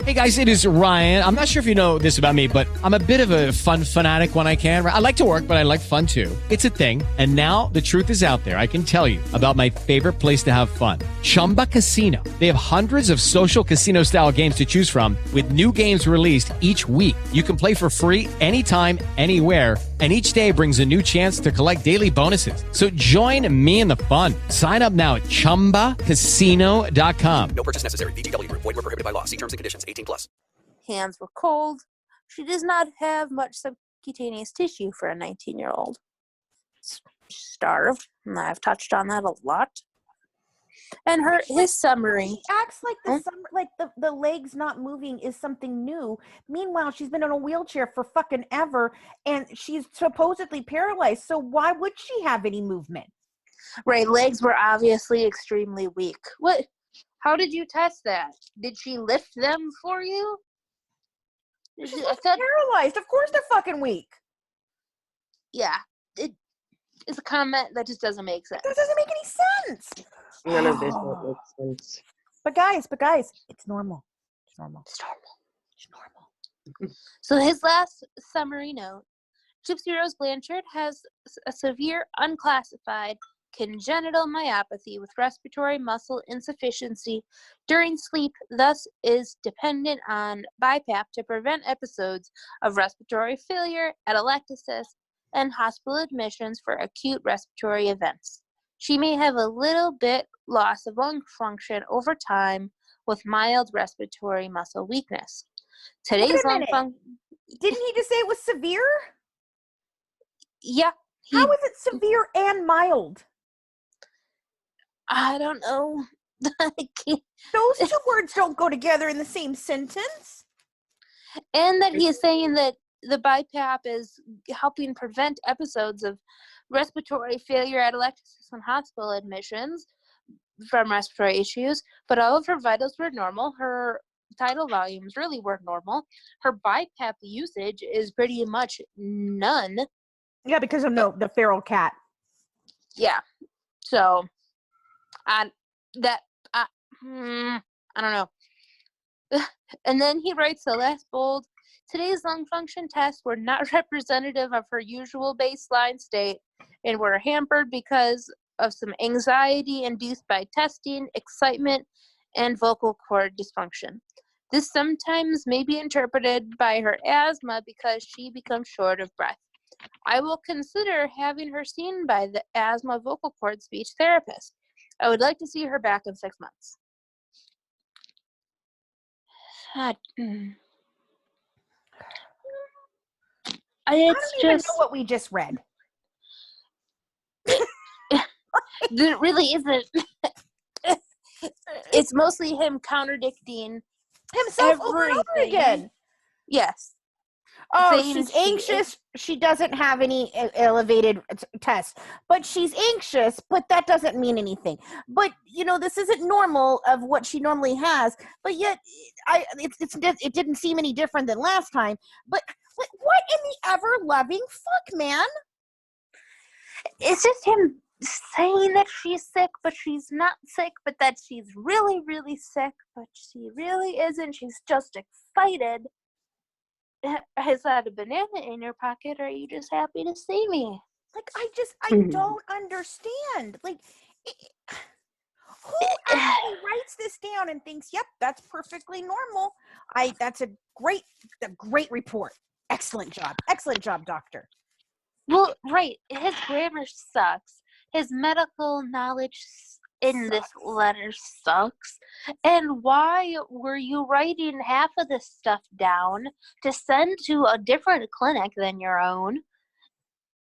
Hey guys, it is Ryan. I'm not sure if you know this about me, but I'm a bit of a fun fanatic when I can. I like to work, but I like fun too. It's a thing. And now the truth is out there. I can tell you about my favorite place to have fun. Chumba Casino. They have hundreds of social casino style games to choose from with new games released each week. You can play for free anytime, anywhere. And each day brings a new chance to collect daily bonuses. So join me in the fun. Sign up now at ChumbaCasino.com. No purchase necessary. VGW Group. Void where prohibited by law. See terms and conditions. 18+. Hands were cold. She does not have much subcutaneous tissue for a 19-year-old. Starved. And I've touched on that a lot. And his summary. She acts like the legs not moving is something new. Meanwhile, she's been in a wheelchair for fucking ever, and she's supposedly paralyzed. So why would she have any movement? Right, legs were obviously extremely weak. What? How did you test that? Did she lift them for you? She's paralyzed. Of course they're fucking weak. Yeah, it's a comment that just doesn't make sense. That doesn't make any sense. None of this makes sense. But guys, it's normal. It's normal. So his last summary note: Gypsy Rose Blanchard has a severe unclassified congenital myopathy with respiratory muscle insufficiency during sleep, thus is dependent on BiPAP to prevent episodes of respiratory failure, atelectasis, and hospital admissions for acute respiratory events. She may have a little bit loss of lung function over time with mild respiratory muscle weakness. Today's lung function... Didn't he just say it was severe? Yeah. How is it severe and mild? I don't know. Those two words don't go together in the same sentence. And that he is saying that the BiPAP is helping prevent episodes of respiratory failure, atelectasis, and hospital admissions from respiratory issues, but all of her vitals were normal. Her tidal volumes really were normal. Her BiPAP usage is pretty much none. Yeah, because of the feral cat. Yeah. So, I don't know. And then he writes the last bold: today's lung function tests were not representative of her usual baseline state and were hampered because of some anxiety induced by testing, excitement, and vocal cord dysfunction. This sometimes may be interpreted by her asthma because she becomes short of breath. I will consider having her seen by the asthma vocal cord speech therapist. I would like to see her back in 6 months. I don't even know what we just read. It really isn't. It's mostly him contradicting himself over and over again. Yes. Oh, she's anxious. She doesn't have any elevated tests, but she's anxious, but that doesn't mean anything. But, this isn't normal of what she normally has, but yet it didn't seem any different than last time. But what in the ever-loving fuck, man? It's just him saying that she's sick, but she's not sick, but that she's really, really sick, but she really isn't. She's just excited. Is that a banana in your pocket, or are you just happy to see me? I don't understand. Who actually writes this down and thinks, yep, that's perfectly normal? That's a great report. Excellent job, doctor. Well, right. His grammar sucks. His medical knowledge in this letter sucks. And why were you writing half of this stuff down to send to a different clinic than your own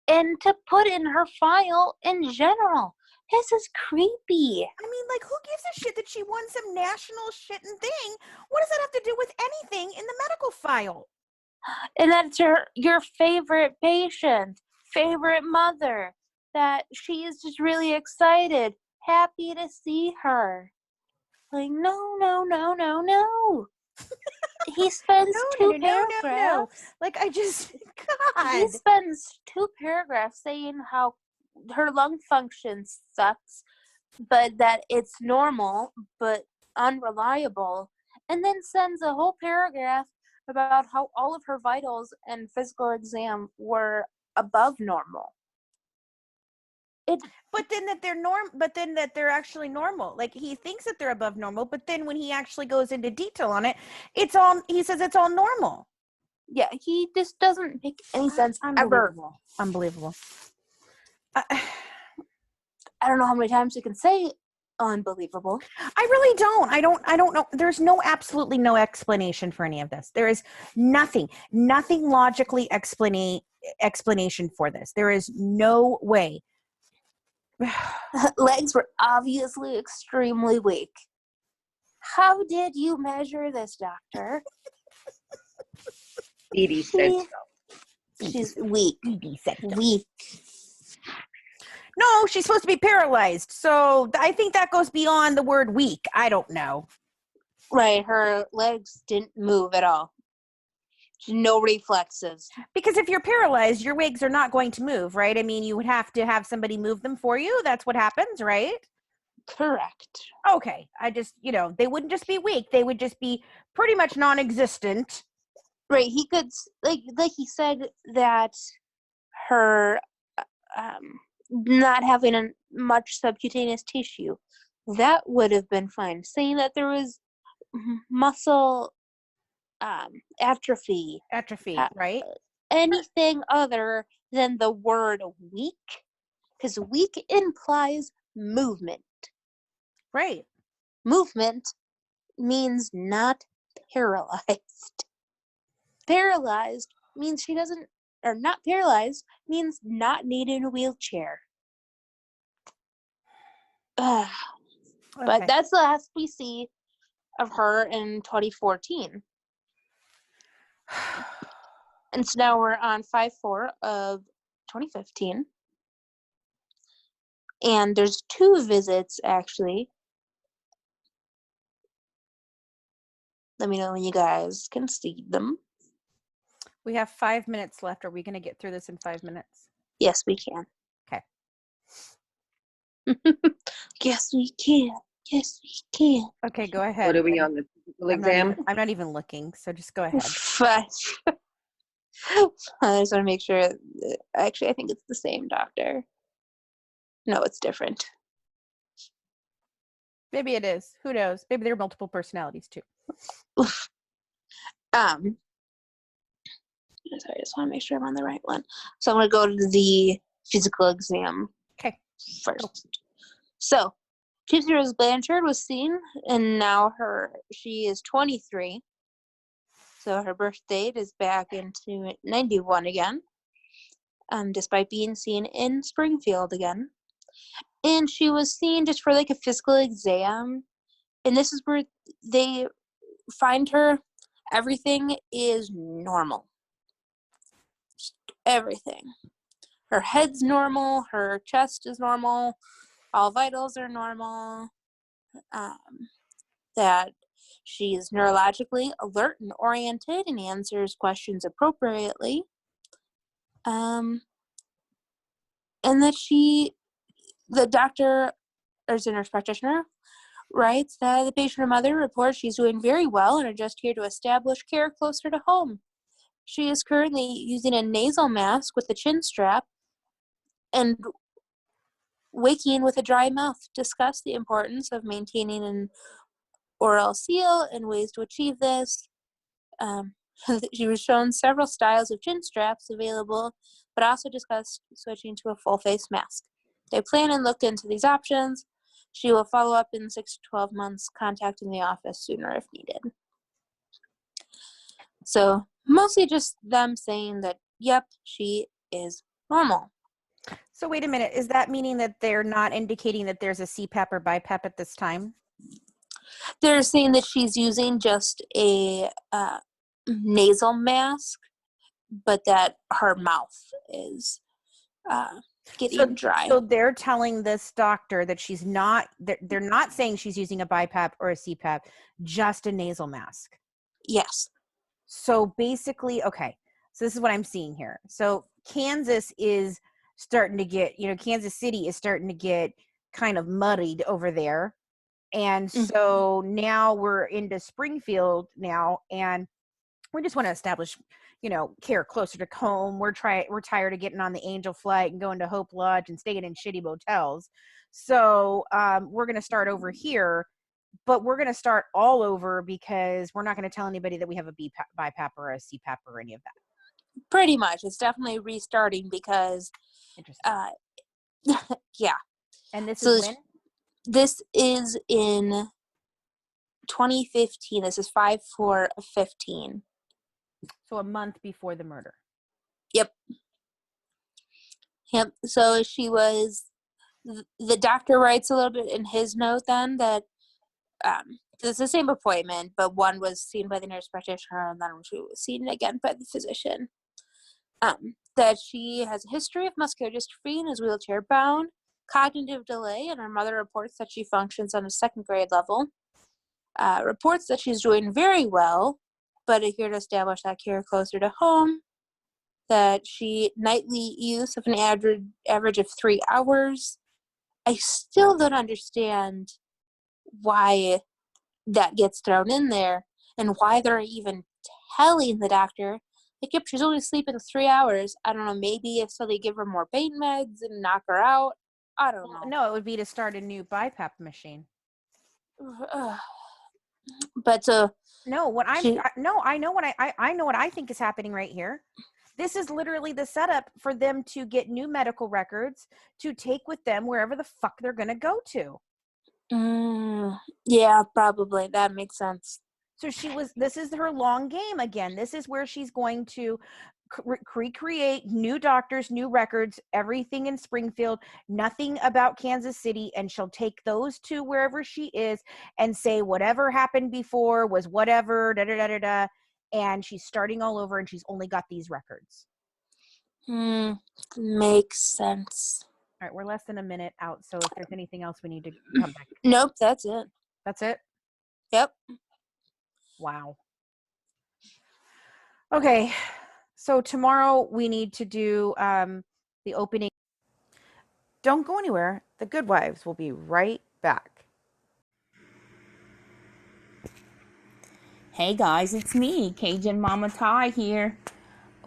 and to put in her file in general? This is creepy. I mean, who gives a shit that she won some national shit and thing? What does that have to do with anything in the medical file? And that's your favorite patient, favorite mother, that she is just really excited, happy to see her. Like, no. He spends two paragraphs. No. Like, I just, God. He spends 2 paragraphs saying how her lung function sucks, but that it's normal, but unreliable, and then sends a whole paragraph about how all of her vitals and physical exam were above normal. But then that they're actually normal. Like, he thinks that they're above normal, but then when he actually goes into detail on it, he says it's all normal. Yeah, he just doesn't make any sense ever. Unbelievable. I don't know how many times you can say unbelievable. I really don't. I don't know. There's absolutely no explanation for any of this. There is nothing logically explanation for this. There is no way. Legs were obviously extremely weak. How did you measure this, doctor? Dee Dee said so. She's weak. Weak. No, she's supposed to be paralyzed. So I think that goes beyond the word weak. I don't know. Right, her legs didn't move at all. No reflexes. Because if you're paralyzed, your legs are not going to move, right? I mean, you would have to have somebody move them for you. That's what happens, right? Correct. Okay. I just, they wouldn't just be weak. They would just be pretty much non-existent. Right. He could, like he said that her not having much subcutaneous tissue, that would have been fine. Saying that there was muscle atrophy, right? Anything other than the word weak, because weak implies movement. Right. Movement means not paralyzed. Paralyzed means she doesn't, or not paralyzed means not needing a wheelchair. But that's the last we see of her in 2014. And so now we're on 5/4 of 2015. And there's 2 visits, actually. Let me know when you guys can see them. We have 5 minutes left. Are we going to get through this in 5 minutes? Yes, we can. Okay. Yes, we can. Yes, we can. Okay, go ahead. What are we on, the physical exam? I'm not even looking, so just go ahead. I just want to make sure. Actually, I think it's the same doctor. No, it's different. Maybe it is. Who knows? Maybe there are multiple personalities too. Sorry, I just want to make sure I'm on the right one. So I'm going to go to the physical exam. Okay. First. So, Gypsy Rose Blanchard was seen, and now she is 23. So her birth date is back into 91 again, despite being seen in Springfield again. And she was seen just for like a physical exam. And this is where they find her. Everything is normal. Just everything. Her head's normal. Her chest is normal. All vitals are normal. That she is neurologically alert and oriented and answers questions appropriately. And that the doctor, or the nurse practitioner, writes that the patient or mother reports she's doing very well and are just here to establish care closer to home. She is currently using a nasal mask with a chin strap and waking with a dry mouth. Discuss the importance of maintaining an oral seal and ways to achieve this. She was shown several styles of chin straps available, but also discussed switching to a full face mask. They plan and look into these options. She will follow up in 6 to 12 months, contacting the office sooner if needed. So mostly just them saying that, yep, she is normal. So wait a minute. Is that meaning that they're not indicating that there's a CPAP or BiPAP at this time? They're saying that she's using just a nasal mask but that her mouth is getting dry. So they're telling this doctor that she's not, they're not saying she's using a BiPAP or a CPAP, just a nasal mask. Yes. So basically, okay, so this is what I'm seeing here. So Kansas is starting to get, Kansas City is starting to get kind of muddied over there. And so now we're into Springfield now, and we just want to establish, care closer to home. We're tired of getting on the Angel flight and going to Hope Lodge and staying in shitty motels. So we're going to start over here, but we're going to start all over because we're not going to tell anybody that we have a BiPAP or a CPAP or any of that. Pretty much. It's definitely restarting because, yeah. And this is when? This is in 2015. This is 5/4/15. So a month before the murder. Yep. So she was, the doctor writes a little bit in his note then that it's the same appointment, but one was seen by the nurse practitioner and then she was seen again by the physician. That she has a history of muscular dystrophy and is wheelchair bound, cognitive delay, and her mother reports that she functions on a 2nd grade level. Reports that she's doing very well, but here to establish that care closer to home, that she nightly use of an average of 3 hours. I still don't understand why that gets thrown in there and why they're even telling the doctor, like, yep, she's only sleeping 3 hours. I don't know, maybe so they give her more pain meds and knock her out. I don't know. No, it would be to start a new BiPAP machine. But no, I know what I think is happening right here. This is literally the setup for them to get new medical records to take with them wherever the fuck they're going to go to. Yeah, probably. That makes sense. So this is her long game again. This is where she's going to recreate new doctors, new records, everything in Springfield, nothing about Kansas City, and she'll take those to wherever she is and say whatever happened before was whatever, da-da-da-da-da, and she's starting all over and she's only got these records. Makes sense. All right, we're less than a minute out, so if there's anything else we need to come back. Nope, that's it. That's it? Yep. Wow. Okay. So tomorrow we need to do the opening. Don't go anywhere. The Good Wives will be right back. Hey guys, it's me, Cajun Mama Ty here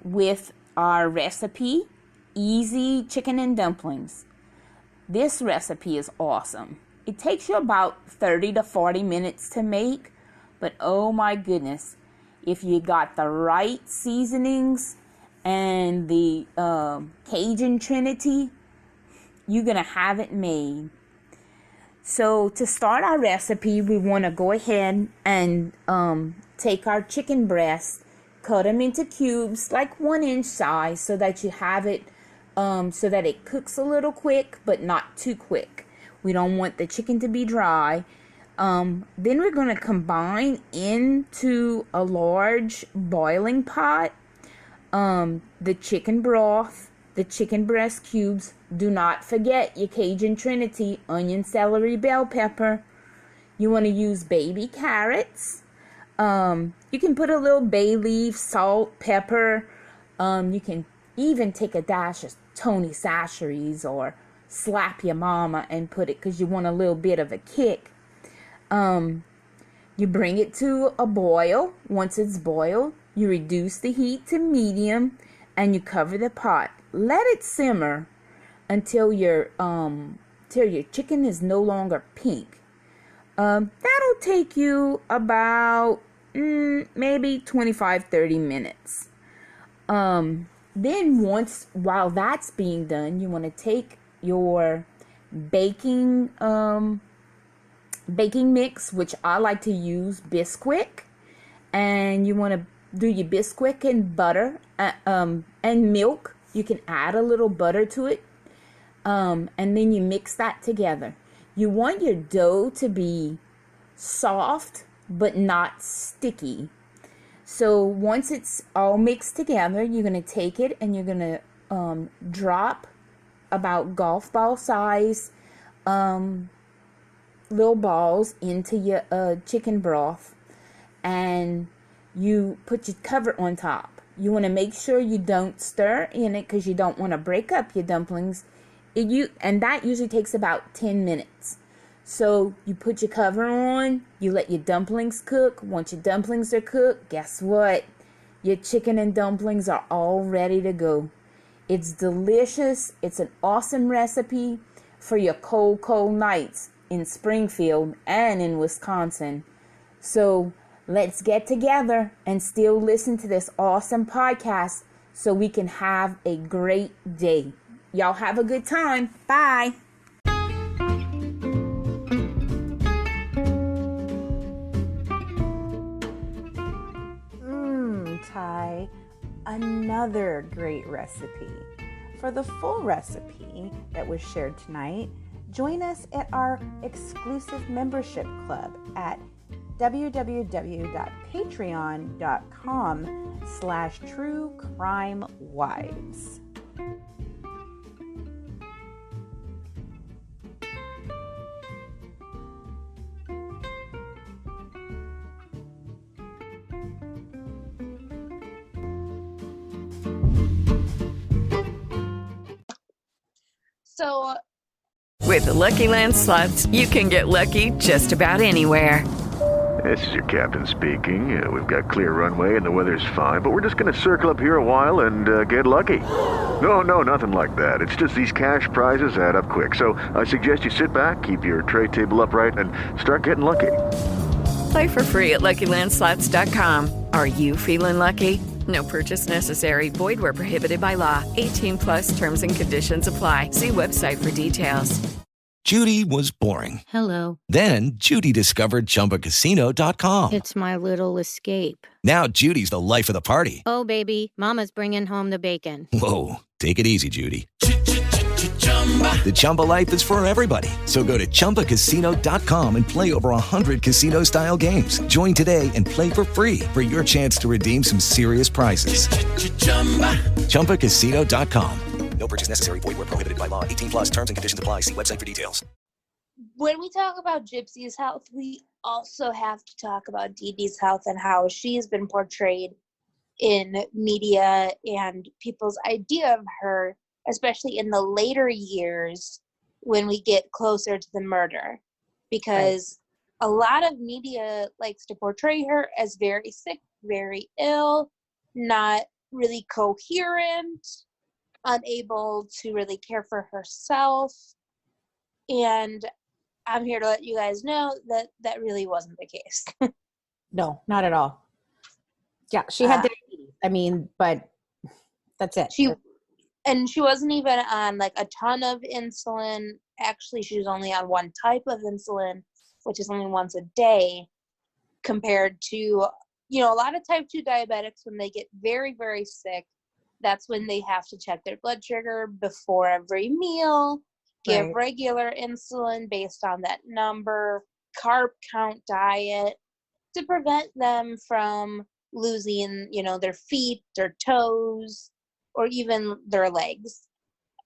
with our recipe, Easy Chicken and Dumplings. This recipe is awesome. It takes you about 30 to 40 minutes to make, but oh my goodness, if you got the right seasonings and the Cajun Trinity, you're going to have it made. So to start our recipe, we want to go ahead and take our chicken breast, cut them into cubes like 1-inch size so that you have it, so that it cooks a little quick, but not too quick. We don't want the chicken to be dry. Then we're going to combine into a large boiling pot the chicken broth, the chicken breast cubes. Do not forget your Cajun Trinity, onion, celery, bell pepper. You want to use baby carrots. You can put a little bay leaf, salt, pepper. You can even take a dash of Tony Chachere's or Slap Your Mama and put it because you want a little bit of a kick. You bring it to a boil. Once it's boiled, you reduce the heat to medium and you cover the pot. Let it simmer until your chicken is no longer pink. That'll take you about maybe 25-30 minutes. Then while that's being done, you want to take your baking mix, which I like to use Bisquick, and you want to do your Bisquick and butter and milk. You can add a little butter to it, and then you mix that together. You want your dough to be soft but not sticky. So once it's all mixed together, you're going to take it and you're going to drop about golf ball size little balls into your chicken broth, and you put your cover on top. You want to make sure you don't stir in it because you don't want to break up your dumplings. And that usually takes about 10 minutes. So you put your cover on, you let your dumplings cook. Once your dumplings are cooked, guess what? Your chicken and dumplings are all ready to go. It's delicious. It's an awesome recipe for your cold, cold nights in Springfield and in Wisconsin. So let's get together and still listen to this awesome podcast so we can have a great day. Y'all have a good time. Bye. Ty, another great recipe. For the full recipe that was shared tonight, join us at our exclusive membership club at www.patreon.com/truecrimewives. So, With the Lucky Land Slots, you can get lucky just about anywhere. This is your captain speaking. We've got clear runway and the weather's fine, but we're just going to circle up here a while and get lucky. No, nothing like that. It's just these cash prizes add up quick. So I suggest you sit back, keep your tray table upright, and start getting lucky. Play for free at LuckyLandSlots.com. Are you feeling lucky? No purchase necessary. Void where prohibited by law. 18 plus terms and conditions apply. See website for details. Judy was boring. Hello. Then Judy discovered ChumbaCasino.com. It's my little escape. Now Judy's the life of the party. Oh, baby, mama's bringing home the bacon. Whoa, take it easy, Judy. The Chumba life is for everybody. So go to ChumbaCasino.com and play over 100 casino-style games. Join today and play for free for your chance to redeem some serious prizes. ChumbaCasino.com. No purchase necessary. Void where prohibited by law. 18 plus terms and conditions apply. See website for details. when we talk about Gypsy's health, we also have to talk about Dee Dee's health and how she's been portrayed in media and people's idea of her, especially in the later years when we get closer to the murder. Because a lot of media likes to portray her as very sick, very ill, not really coherent, unable to really care for herself. And I'm here to let you guys know that that really wasn't the case. No, not at all. Yeah, she had diabetes. I mean, but that's it. She wasn't even on like a ton of insulin. Actually, she was only on one type of insulin, which is only once a day, compared to, you know, a lot of type 2 diabetics, when they get very, very sick, that's when they have to check their blood sugar before every meal, give regular insulin based on that number, carb count diet, to prevent them from losing, you know, their feet, their toes, or even their legs.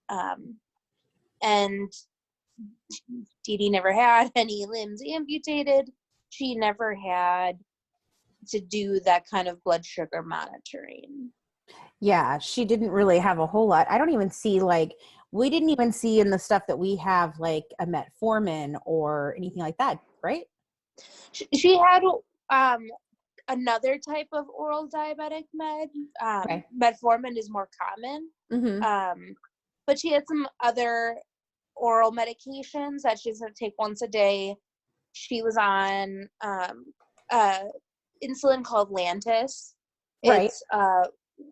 And Dee Dee never had any limbs amputated. She never had to do that kind of blood sugar monitoring. Yeah, she didn't really have a whole lot. I don't even see, like, we didn't even see in the stuff that we have, like, a metformin or anything like that, right? She had another type of oral diabetic med. Metformin is more common. Mm-hmm. But she had some other oral medications that she was going to take once a day. She was on insulin called Lantus. It's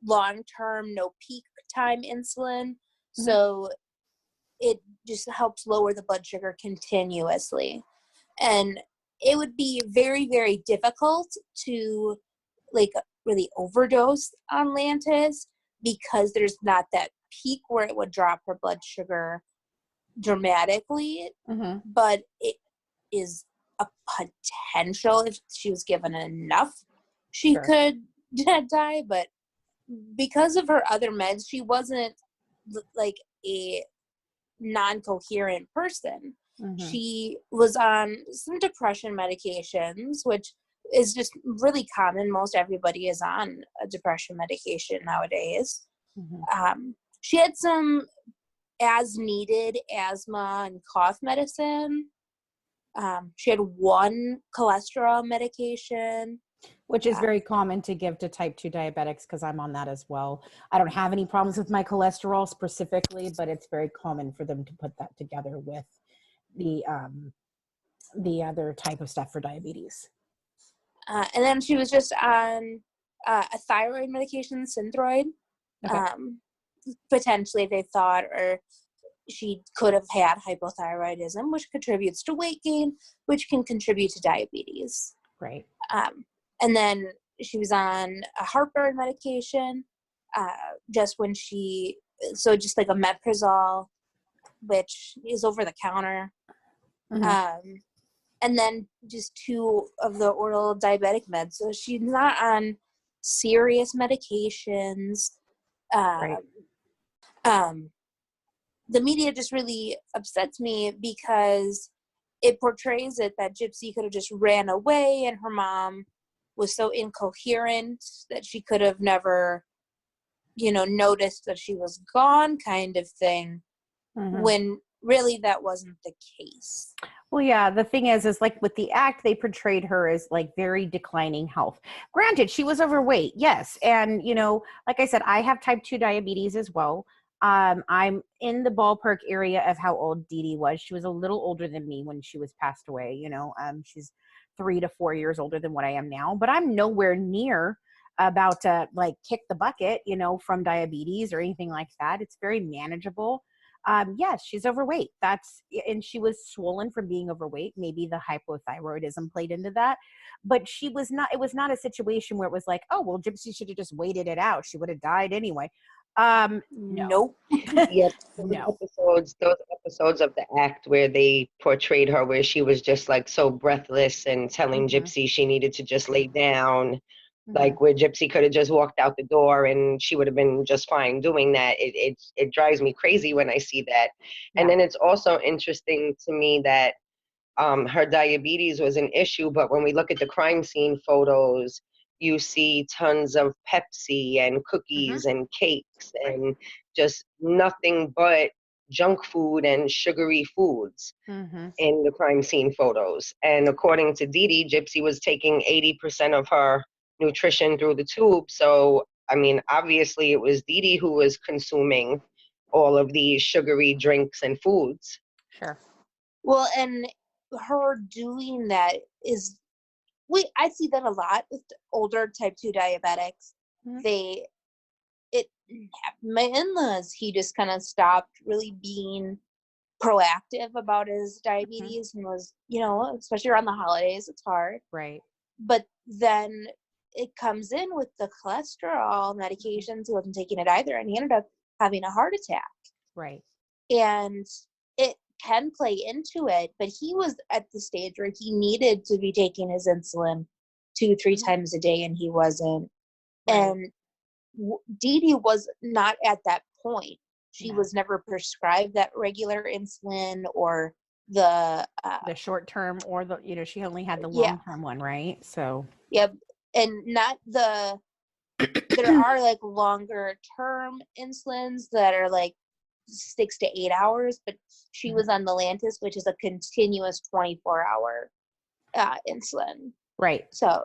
long-term, no peak time insulin. Mm-hmm. So it just helps lower the blood sugar continuously. And it would be very, very difficult to like really overdose on Lantus because there's not that peak where it would drop her blood sugar dramatically. Mm-hmm. But it is a potential, if she was given enough, she could did die, but because of her other meds, she wasn't like a non-coherent person. She was on some depression medications, which is just really common. Most everybody is on a depression medication nowadays. She had some as needed asthma and cough medicine. She had one cholesterol medication, which is very common to give to type 2 diabetics, because I'm on that as well. I don't have any problems with my cholesterol specifically, but it's very common for them to put that together with the other type of stuff for diabetes. And then she was just on a thyroid medication, Synthroid. Okay. Potentially they thought, or she could have had hypothyroidism, which contributes to weight gain, which can contribute to diabetes. Right. And then she was on a heartburn medication, just like a Meprazole, which is over the counter. And then just 2 of the oral diabetic meds. So she's not on serious medications. Right. The media just really upsets me because it portrays it that Gypsy could have just ran away and her mom was so incoherent that she could have never, noticed that she was gone, kind of thing, when really that wasn't the case. Well, yeah, the thing is like with the act, they portrayed her as like very declining health. Granted, she was overweight, yes. And, like I said, I have type 2 diabetes as well. I'm in the ballpark area of how old Dee Dee was. She was a little older than me when she was passed away. She's 3 to 4 years older than what I am now, but I'm nowhere near about to like kick the bucket, from diabetes or anything like that. It's very manageable. Yes, she's overweight. And she was swollen from being overweight. Maybe the hypothyroidism played into that, but it was not a situation where it was like, oh, well, Gypsy should have just waited it out. She would have died anyway. No. Nope. Yes, No. those episodes of the act where they portrayed her, where she was just like so breathless and telling Gypsy she needed to just lay down, like where Gypsy could have just walked out the door and she would have been just fine doing that. It drives me crazy when I see that. Yeah. And then it's also interesting to me that her diabetes was an issue, but when we look at the crime scene photos, you see tons of Pepsi and cookies and cakes and just nothing but junk food and sugary foods in the crime scene photos. And according to Dee Dee, Gypsy was taking 80% of her nutrition through the tube. So, I mean, obviously it was Dee Dee who was consuming all of these sugary drinks and foods. Sure. Well, and her doing that is, I see that a lot with older type 2 diabetics. My in-laws, he just kind of stopped really being proactive about his diabetes and was, especially around the holidays, it's hard. Right. But then it comes in with the cholesterol medications. He wasn't taking it either, and he ended up having a heart attack. Right. And it can play into it, but he was at the stage where he needed to be taking his insulin 2-3 times a day, and he wasn't. Right. And Dee Dee was not at that point. She was never prescribed that regular insulin or the short term or she only had the long term one, right? So and not there are like longer term insulins that are like 6 to 8 hours, but she was on the Lantus, which is a continuous 24-hour insulin. Right. So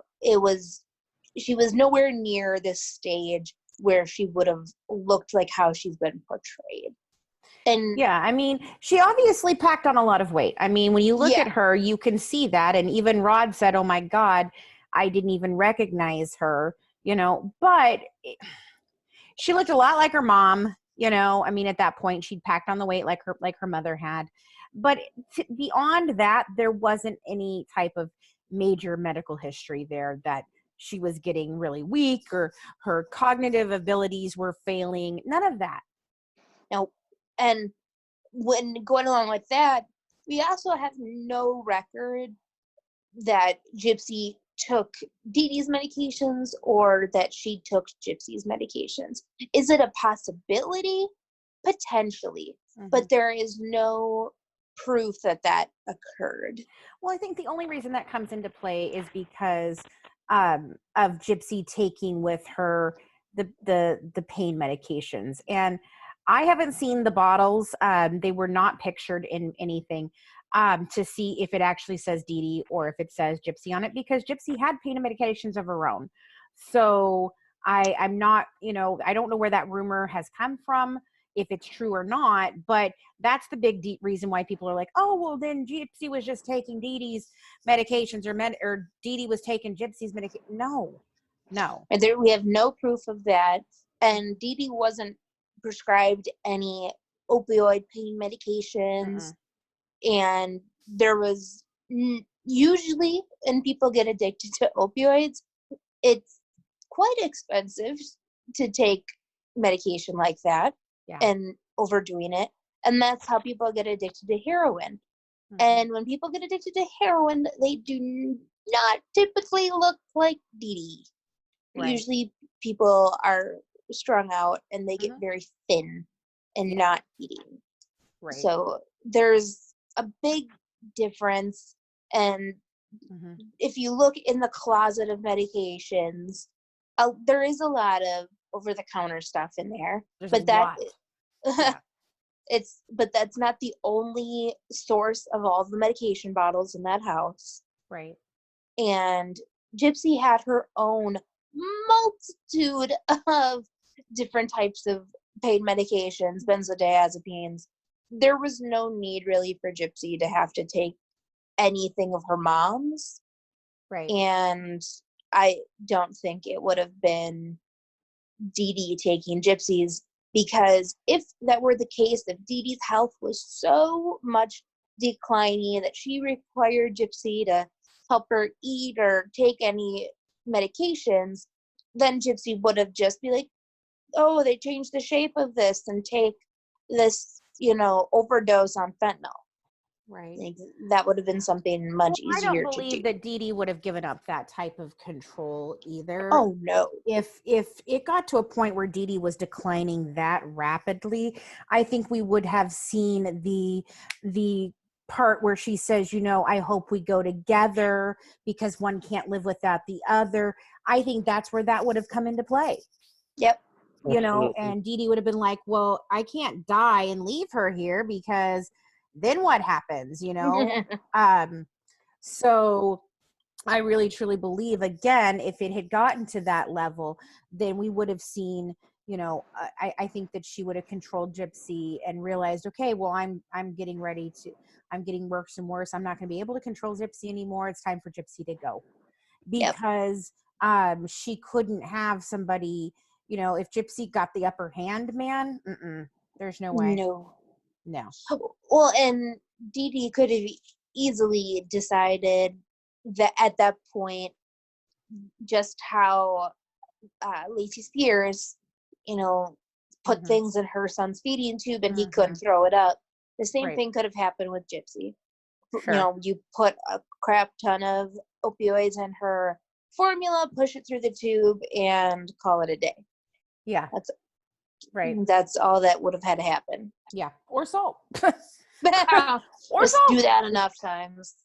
she was nowhere near this stage where she would have looked like how she's been portrayed. And yeah, I mean, she obviously packed on a lot of weight. I mean, when you look at her, you can see that. And even Rod said, oh my God, I didn't even recognize her, but she looked a lot like her mom. I mean, at that point she'd packed on the weight like her mother had, but beyond that, there wasn't any type of major medical history there that she was getting really weak or her cognitive abilities were failing. None of that. Nope. And when going along with that, we also have no record that Gypsy took Dee Dee's medications or that she took Gypsy's medications. Is it a possibility? Potentially, but there is no proof that that occurred. Well, I think the only reason that comes into play is because of Gypsy taking with her the pain medications. And I haven't seen the bottles. They were not pictured in anything to see if it actually says Dee Dee or if it says Gypsy on it, because Gypsy had pain medications of her own. So I'm not, I don't know where that rumor has come from, if it's true or not, but that's the big reason why people are like, oh, well, then Gypsy was just taking Dee Dee's medications or Dee Dee was taking Gypsy's medication. No. And we have no proof of that. And Dee Dee wasn't prescribed any opioid pain medications. And there was usually, when people get addicted to opioids, it's quite expensive to take medication like that. And overdoing it. And that's how people get addicted to heroin. And when people get addicted to heroin, they do not typically look like Dee Dee. Right. Usually people are strung out and they get very thin and not eating. Right. So there's a big difference. And if you look in the closet of medications, there is a lot of over-the-counter stuff in there. But that's not the only source of all the medication bottles in that house. Right. And Gypsy had her own multitude of different types of pain medications, benzodiazepines. There was no need really for Gypsy to have to take anything of her mom's. Right. And I don't think it would have been Dee Dee taking Gypsy's, because if that were the case, if Dee Dee's health was so much declining that she required Gypsy to help her eat or take any medications, then Gypsy would have just be like, oh, they changed the shape of this and take this, overdose on fentanyl. Right. Like, that would have been something much easier to do. I don't believe that Dee Dee would have given up that type of control either. Oh, no. If it got to a point where Dee Dee was declining that rapidly, I think we would have seen the part where she says, I hope we go together because one can't live without the other. I think that's where that would have come into play. Yep. And Dee Dee would have been like, well, I can't die and leave her here because then what happens, So I really truly believe, again, if it had gotten to that level, then we would have seen, I think that she would have controlled Gypsy and realized, okay, well, I'm getting worse and worse. I'm not going to be able to control Gypsy anymore. It's time for Gypsy to go. Because she couldn't have somebody, if Gypsy got the upper hand, man, there's no way. No. Well, and Dee Dee could have easily decided that at that point, just how Lacey Spears, put things in her son's feeding tube and he couldn't throw it up. The same thing could have happened with Gypsy. Sure. You put a crap ton of opioids in her formula, push it through the tube, and call it a day. Yeah. That's all that would have had to happen. Yeah. Or salt. Let's do that enough times.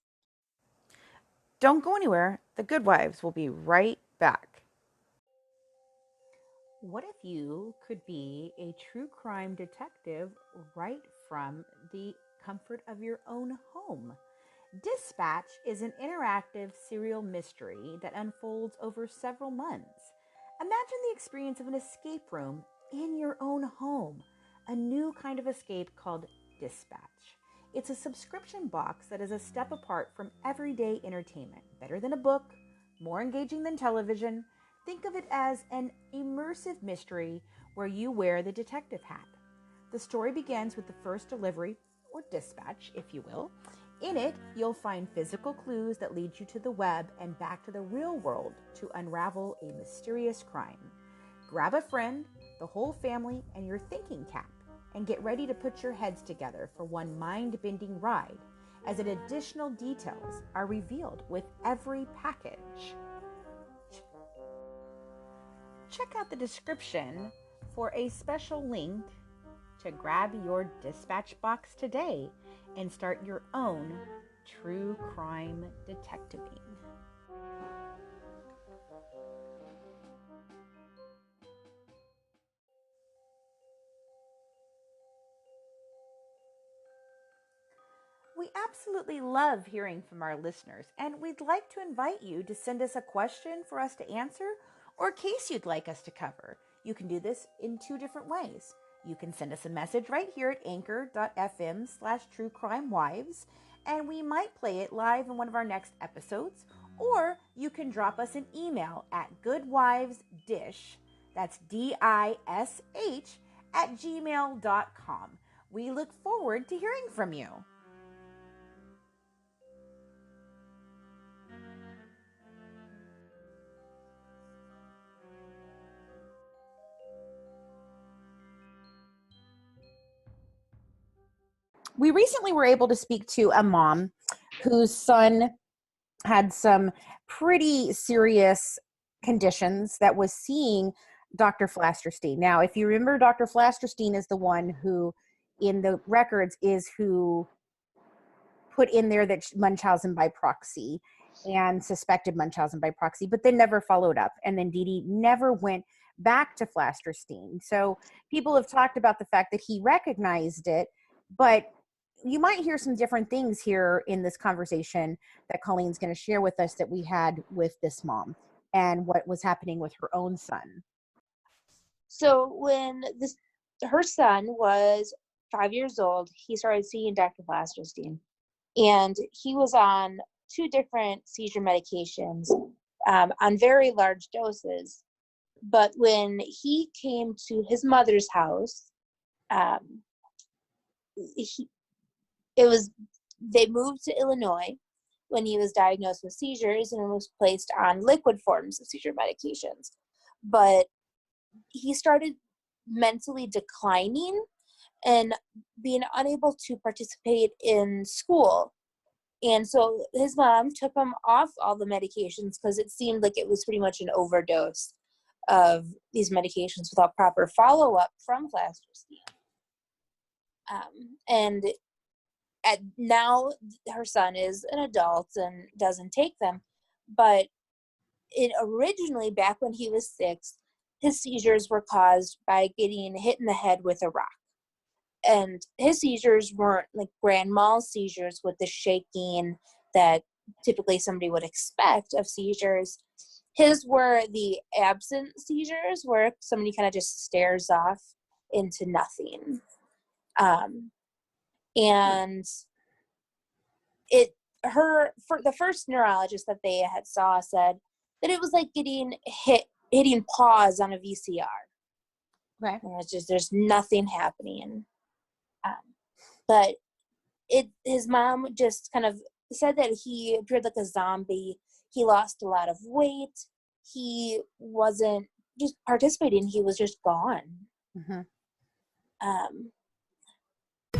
Don't go anywhere. The Good Wives will be right back. What if you could be a true crime detective right from the comfort of your own home? Dispatch is an interactive serial mystery that unfolds over several months. Imagine the experience of an escape room in your own home, a new kind of escape called Dispatch. It's a subscription box that is a step apart from everyday entertainment, better than a book, more engaging than television. Think of it as an immersive mystery where you wear the detective hat. The story begins with the first delivery, or dispatch, if you will. In it, you'll find physical clues that lead you to the web and back to the real world to unravel a mysterious crime. Grab a friend, the whole family, and your thinking cap, and get ready to put your heads together for one mind-bending ride as additional details are revealed with every package. Check out the description for a special link to grab your dispatch box today and start your own true crime detectiving. We absolutely love hearing from our listeners, and we'd like to invite you to send us a question for us to answer or a case you'd like us to cover. You can do this in 2 different ways. You can send us a message right here at anchor.fm/truecrimewives, and we might play it live in one of our next episodes, or you can drop us an email at goodwivesdish, that's DISH, @gmail.com. We look forward to hearing from you. We recently were able to speak to a mom whose son had some pretty serious conditions that was seeing Dr. Flasterstein. Now, if you remember, Dr. Flasterstein is the one who, in the records, is who put in there that Munchausen by proxy and suspected Munchausen by proxy, but then never followed up. And then Dee Dee never went back to Flasterstein. So people have talked about the fact that he recognized it, but you might hear some different things here in this conversation that Colleen's going to share with us that we had with this mom and what was happening with her own son. So when her son was 5 years old, he started seeing Dr. Flasterstein, and he was on 2 different seizure medications on very large doses. But when he came to his mother's house, they moved to Illinois when he was diagnosed with seizures and was placed on liquid forms of seizure medications. But he started mentally declining and being unable to participate in school. And so his mom took him off all the medications because it seemed like it was pretty much an overdose of these medications without proper follow-up from Flasterstein. Now her son is an adult and doesn't take them. But originally, back when he was 6, his seizures were caused by getting hit in the head with a rock. And his seizures weren't like grand mal seizures with the shaking that typically somebody would expect of seizures. His were the absent seizures where somebody kind of just stares off into nothing. And the first neurologist that they had saw said that it was like hitting pause on a VCR. Right. And it's just, there's nothing happening. But his mom just kind of said that he appeared like a zombie. He lost a lot of weight. He wasn't just participating. He was just gone. Mm-hmm.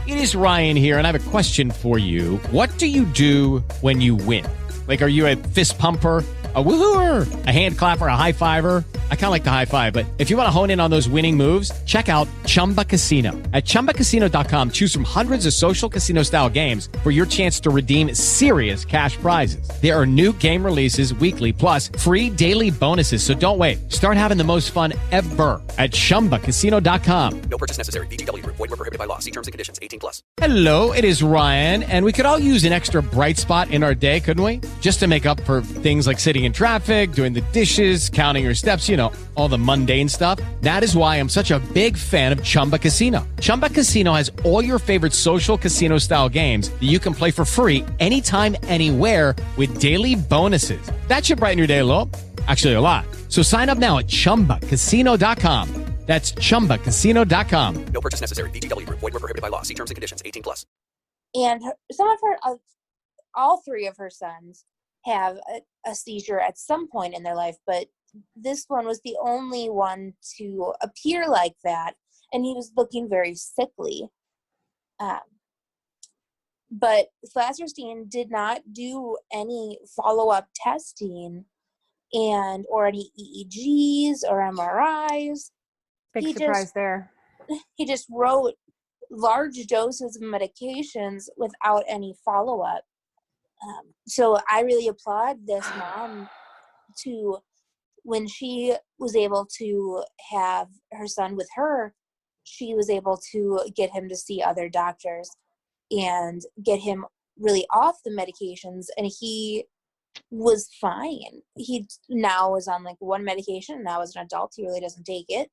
It is Ryan here, and I have a question for you. What do you do when you win? Like, are you a fist pumper, a woohooer, a hand clapper, a high fiver? I kind of like the high five, but if you want to hone in on those winning moves, check out Chumba Casino. At ChumbaCasino.com, choose from hundreds of social casino-style games for your chance to redeem serious cash prizes. There are new game releases weekly, plus free daily bonuses, so don't wait. Start having the most fun ever at ChumbaCasino.com. No purchase necessary. VGW Group. Void where prohibited by law. See terms and conditions. 18+. Hello, it is Ryan, and we could all use an extra bright spot in our day, couldn't we? Just to make up for things like sitting in traffic, doing the dishes, counting your steps, you know, all the mundane stuff. That is why I'm such a big fan of Chumba Casino. Chumba Casino has all your favorite social casino-style games that you can play for free anytime, anywhere with daily bonuses. That should brighten your day a little. Actually, a lot. So sign up now at ChumbaCasino.com. That's ChumbaCasino.com. No purchase necessary. VGW Group. Void where prohibited by law. See terms and conditions. 18+. And all 3 of her sons have a seizure at some point in their life, but this one was the only one to appear like that, and he was looking very sickly. But Flasterstein did not do any follow-up testing or any EEGs or MRIs. Big surprise there. He just wrote large doses of medications without any follow-up. So I really applaud this mom to, when she was able to have her son with her, she was able to get him to see other doctors and get him really off the medications, and he was fine. He now is on like one medication. Now as an adult, he really doesn't take it,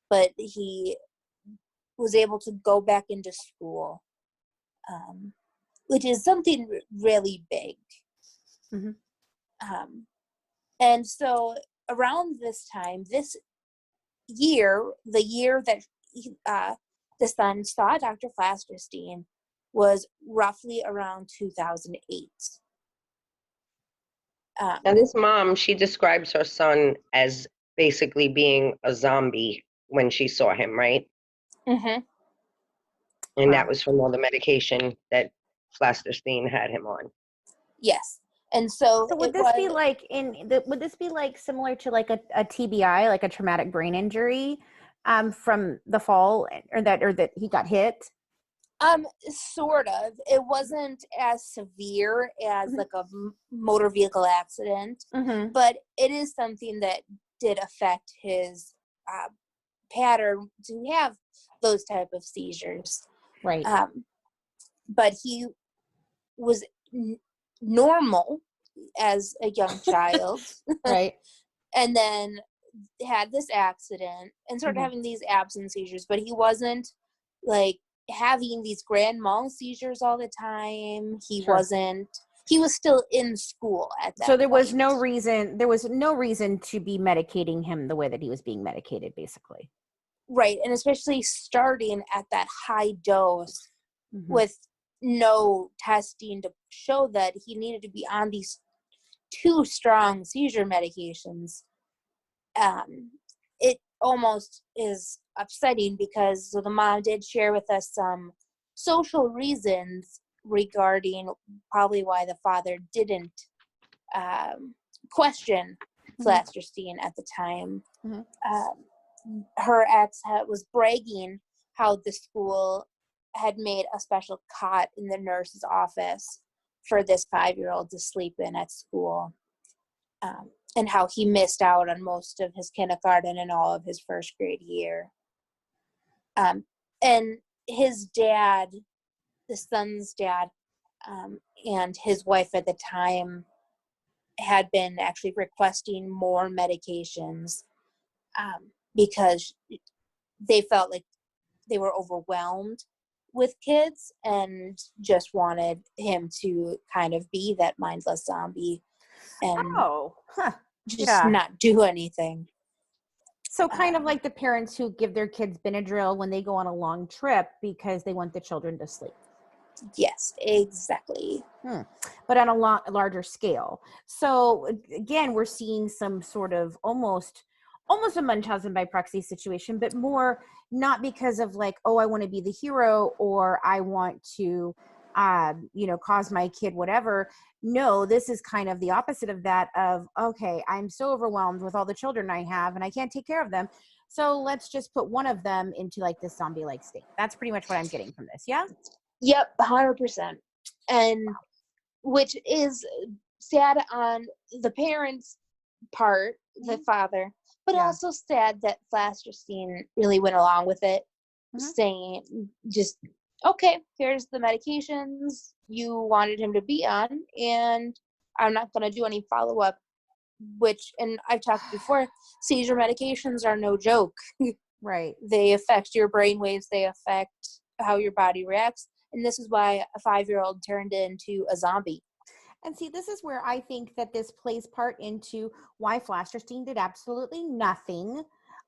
but he was able to go back into school, which is something really big. And so around this time, this year, the year that the son saw Dr. Flasterstein was roughly around 2008. Now this mom, she describes her son as basically being a zombie when she saw him, right? Mm-hmm. And that was from all the medication that Flasterstein had him on. Yes. And so would this be like would this be like similar to like a TBI, like a traumatic brain injury, from the fall, or that he got hit? Sort of. It wasn't as severe as like a motor vehicle accident, but it is something that did affect his pattern to have those type of seizures. Right. But he was normal as a young child. Right. And then had this accident and started having these absence seizures, but he wasn't like having these grand mal seizures all the time. He was still in school at that So there point. was no reason to be medicating him the way that he was being medicated, basically. Right. And especially starting at that high dose with no testing to show that he needed to be on these 2 strong seizure medications. It almost is upsetting because the mom did share with us some social reasons regarding probably why the father didn't question Flasterstein at the time. Her ex was bragging how the school had made a special cot in the nurse's office for this 5-year-old to sleep in at school, and how he missed out on most of his kindergarten and all of his first grade year. And his dad, the son's dad, and his wife at the time had been actually requesting more medications because they felt like they were overwhelmed with kids and just wanted him to kind of be that mindless zombie and not do anything. So kind of like the parents who give their kids Benadryl when they go on a long trip because they want the children to sleep. Yes, exactly. But on a larger scale. So again, we're seeing some sort of almost a Munchausen by proxy situation, but more not because of like, oh, I want to be the hero or I want to, cause my kid whatever. No, this is kind of the opposite of that of, okay, I'm so overwhelmed with all the children I have and I can't take care of them. So let's just put one of them into like this zombie-like state. That's pretty much what I'm getting from this. Yeah. Yep. 100%. And which is sad on the parents' part, the father, but also sad that Flasterstein really went along with it, saying just, okay, here's the medications you wanted him to be on, and I'm not going to do any follow-up, which, and I've talked before, seizure medications are no joke. Right. They affect your brain waves, they affect how your body reacts, and this is why a 5-year-old turned into a zombie. And see, this is where I think that this plays part into why Flasterstein did absolutely nothing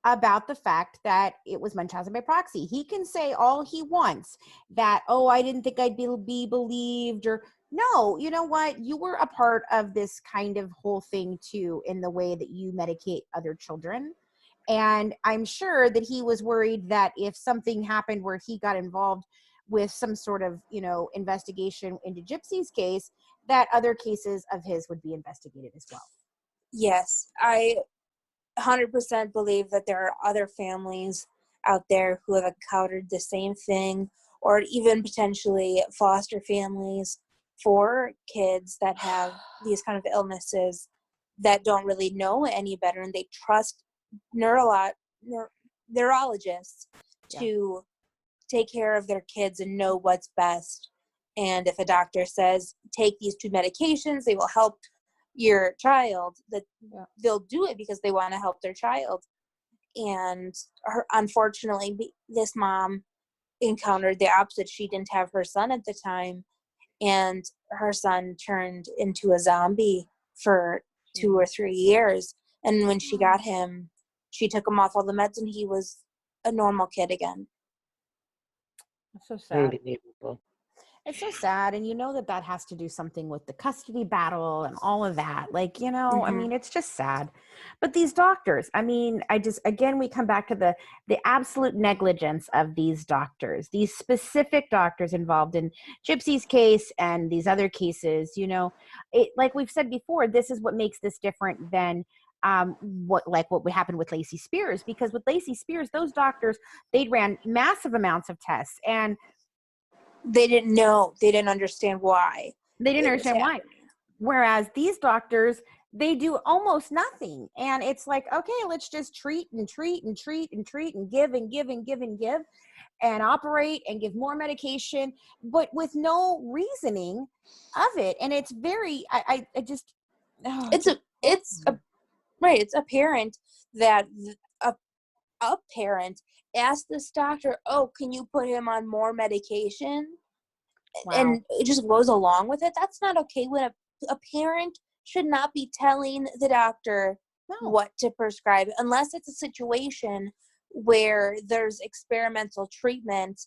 about the fact that it was Munchausen by proxy. He can say all he wants that, oh, I didn't think I'd be believed, or no, you know what? You were a part of this kind of whole thing too, in the way that you medicate other children. And I'm sure that he was worried that if something happened where he got involved with some sort of, investigation into Gypsy's case, that other cases of his would be investigated as well. Yes, I 100% believe that there are other families out there who have encountered the same thing, or even potentially foster families for kids that have these kind of illnesses that don't really know any better, and they trust neurologists to take care of their kids and know what's best. And if a doctor says, take these 2 medications, they will help your child, that they'll do it because they want to help their child. And unfortunately, this mom encountered the opposite. She didn't have her son at the time, and her son turned into a zombie for 2 or 3 years. And when she got him, she took him off all the meds, and he was a normal kid again. That's so sad. Unbelievable. It's so sad. And that has to do something with the custody battle and all of that. Like, I mean, it's just sad. But these doctors, I mean, again, we come back to the absolute negligence of these doctors, these specific doctors involved in Gypsy's case and these other cases. Like we've said before, this is what makes this different than what happened with Lacey Spears, because with Lacey Spears, those doctors, they ran massive amounts of tests, and they didn't know. They didn't understand why. They didn't understand why. Whereas these doctors, they do almost nothing. And it's like, okay, let's just treat and treat and treat and treat and give and give and give and give and operate and give more medication, but with no reasoning of it. And it's very, it's apparent that a parent asked this doctor, oh, can you put him on more medication? Wow. And it just goes along with it. That's not okay. When a parent should not be telling the doctor what to prescribe, unless it's a situation where there's experimental treatment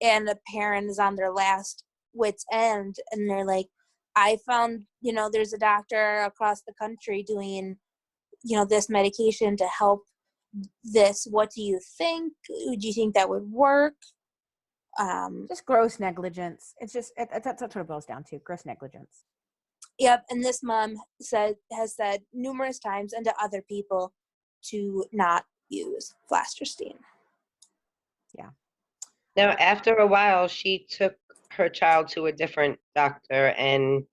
and the parent is on their last wit's end, and they're like, I found, there's a doctor across the country doing, this medication to help this. What do you think? Do you think that would work? Just gross negligence. It's just, that's what it boils down to, gross negligence. Yep. And this mom has said numerous times, and to other people, to not use flasterstein. Yeah. Now, after a while, she took her child to a different doctor, and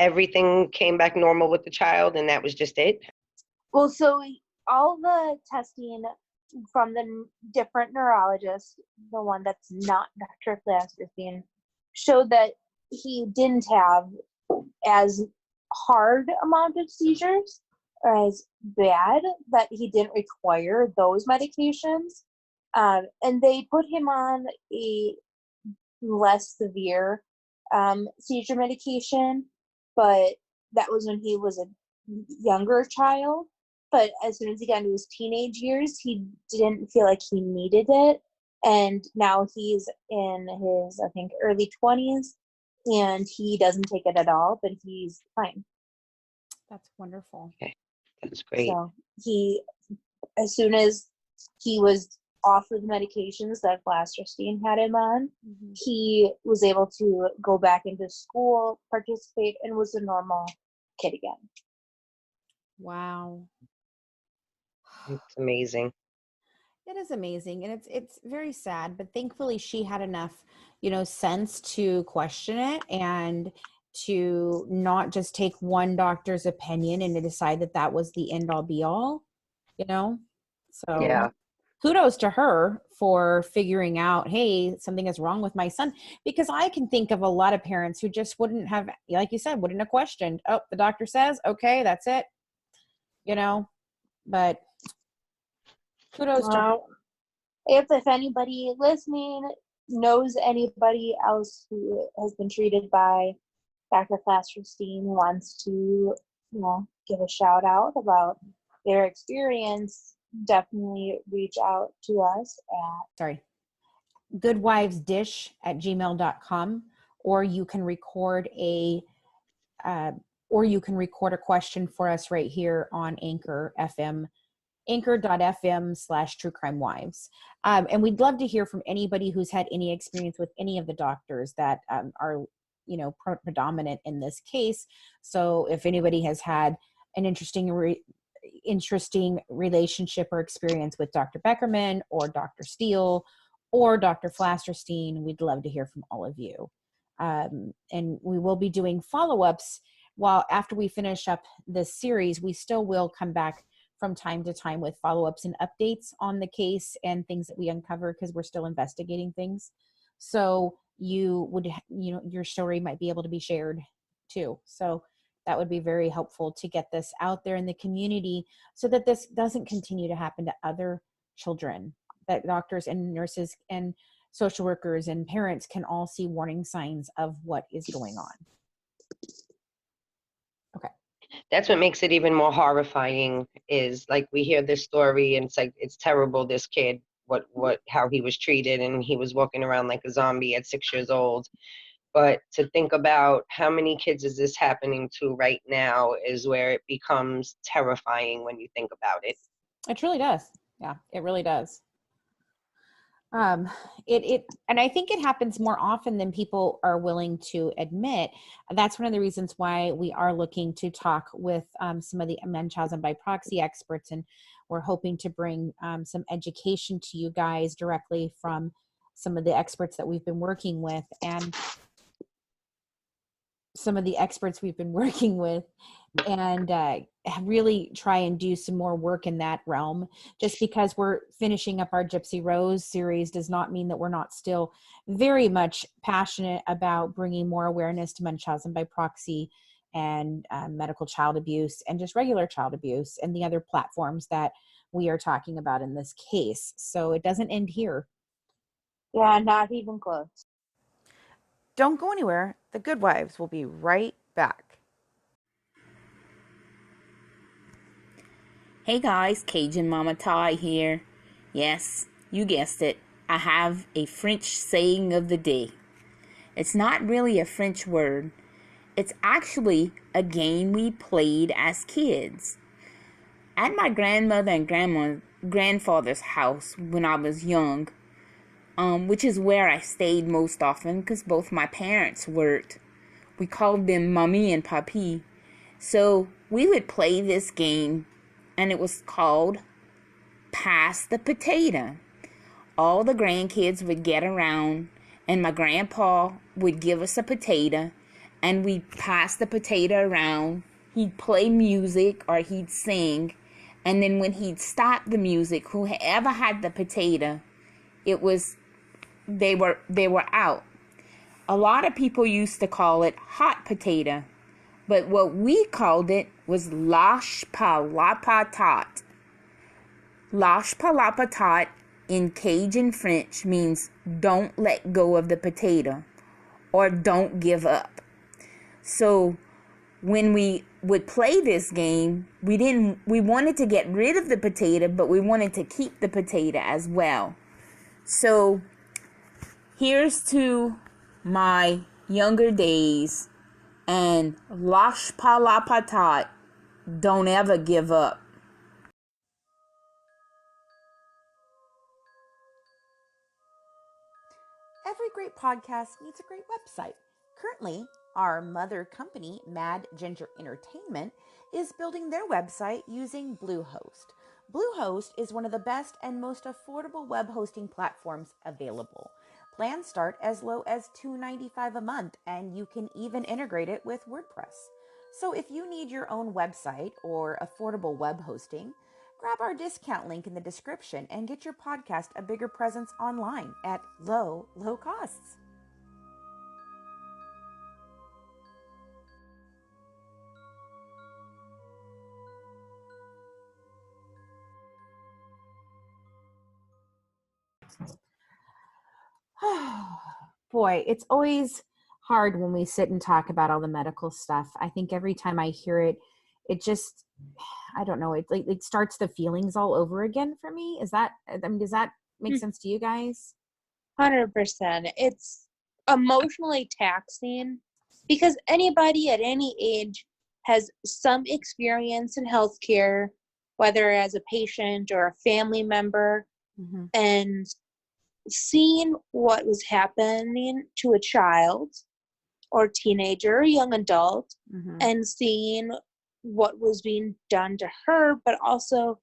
everything came back normal with the child, and that was just it? Well, so all the testing from the different neurologists, the one that's not Dr. Flasterstein, showed that he didn't have as hard amount of seizures, or as bad, that he didn't require those medications. And they put him on a less severe seizure medication, but that was when he was a younger child. But as soon as he got into his teenage years, he didn't feel like he needed it. And now he's in his, I think, early 20s, and he doesn't take it at all, but he's fine. That's wonderful. Okay, that's great. So as soon as he was off of the medications that Flasterstein had him on, he was able to go back into school, participate, and was a normal kid again. Wow. It's amazing. It is amazing, and it's very sad, but thankfully she had enough, sense to question it and to not just take one doctor's opinion and to decide that that was the end all be all, So yeah. Kudos to her for figuring out, hey, something is wrong with my son, because I can think of a lot of parents who just wouldn't have, like you said, wouldn't have questioned. Oh, the doctor says, okay, that's it, but kudos to her. If anybody listening knows anybody else who has been treated by Dr. Flasterstein, wants to, give a shout out about their experience, definitely reach out to us at goodwivesdish@gmail.com, or you can record a question for us right here on Anchor FM anchor.fm/True Crime Wives. And we'd love to hear from anybody who's had any experience with any of the doctors that are, predominant in this case. So if anybody has had an interesting relationship or experience with Dr. Beckerman or Dr. Steele or Dr. Flasterstein, we'd love to hear from all of you. And we will be doing follow-ups after we finish up this series. We still will come back from time to time with follow-ups and updates on the case and things that we uncover, because we're still investigating things. So your story might be able to be shared too. So that would be very helpful to get this out there in the community so that this doesn't continue to happen to other children, that doctors and nurses and social workers and parents can all see warning signs of what is going on. Okay. That's what makes it even more horrifying, is like we hear this story and it's like, it's terrible, this kid, how he was treated, and he was walking around like a zombie at 6 years old. But to think about how many kids is this happening to right now is where it becomes terrifying when you think about it. It truly does. Yeah, it really does. And I think it happens more often than people are willing to admit. That's one of the reasons why we are looking to talk with some of the Munchausen by proxy experts, and we're hoping to bring some education to you guys directly from some of the experts that we've been working with, and really try and do some more work in that realm. Just because we're finishing up our Gypsy Rose series does not mean that we're not still very much passionate about bringing more awareness to Munchausen by proxy and medical child abuse and just regular child abuse and the other platforms that we are talking about in this case. So it doesn't end here. Yeah, not even close. Don't go anywhere. The Good Wives will be right back. Hey guys, Cajun Mama Ty here. Yes, you guessed it. I have a French saying of the day. It's not really a French word. It's actually a game we played as kids. At my grandmother and grandfather's house when I was young, which is where I stayed most often because both my parents worked. We called them Mommy and Papi. So we would play this game, and it was called Pass the Potato. All the grandkids would get around, and my grandpa would give us a potato, and we'd pass the potato around. He'd play music or he'd sing, and then when he'd stop the music, whoever had the potato, they were out. A lot of people used to call it hot potato, but what we called it was lâche pas la patate. Lâche pas la patate in Cajun French means don't let go of the potato or don't give up. So when we would play this game, we wanted to get rid of the potato, but we wanted to keep the potato as well. So here's to my younger days and lâche pas la patate, don't ever give up. Every great podcast needs a great website. Currently, our mother company, Mad Ginger Entertainment, is building their website using Bluehost. Bluehost is one of the best and most affordable web hosting platforms available. Plans start as low as $2.95 a month, and you can even integrate it with WordPress. So if you need your own website or affordable web hosting, grab our discount link in the description and get your podcast a bigger presence online at low costs. Boy, it's always hard when we sit and talk about all the medical stuff. I think every time I hear it, it just, I don't know, it starts the feelings all over again for me. Does that make sense to you guys? 100%. It's emotionally taxing because anybody at any age has some experience in healthcare whether as a patient or a family member, and seeing what was happening to a child or teenager or young adult, and seeing what was being done to her, but also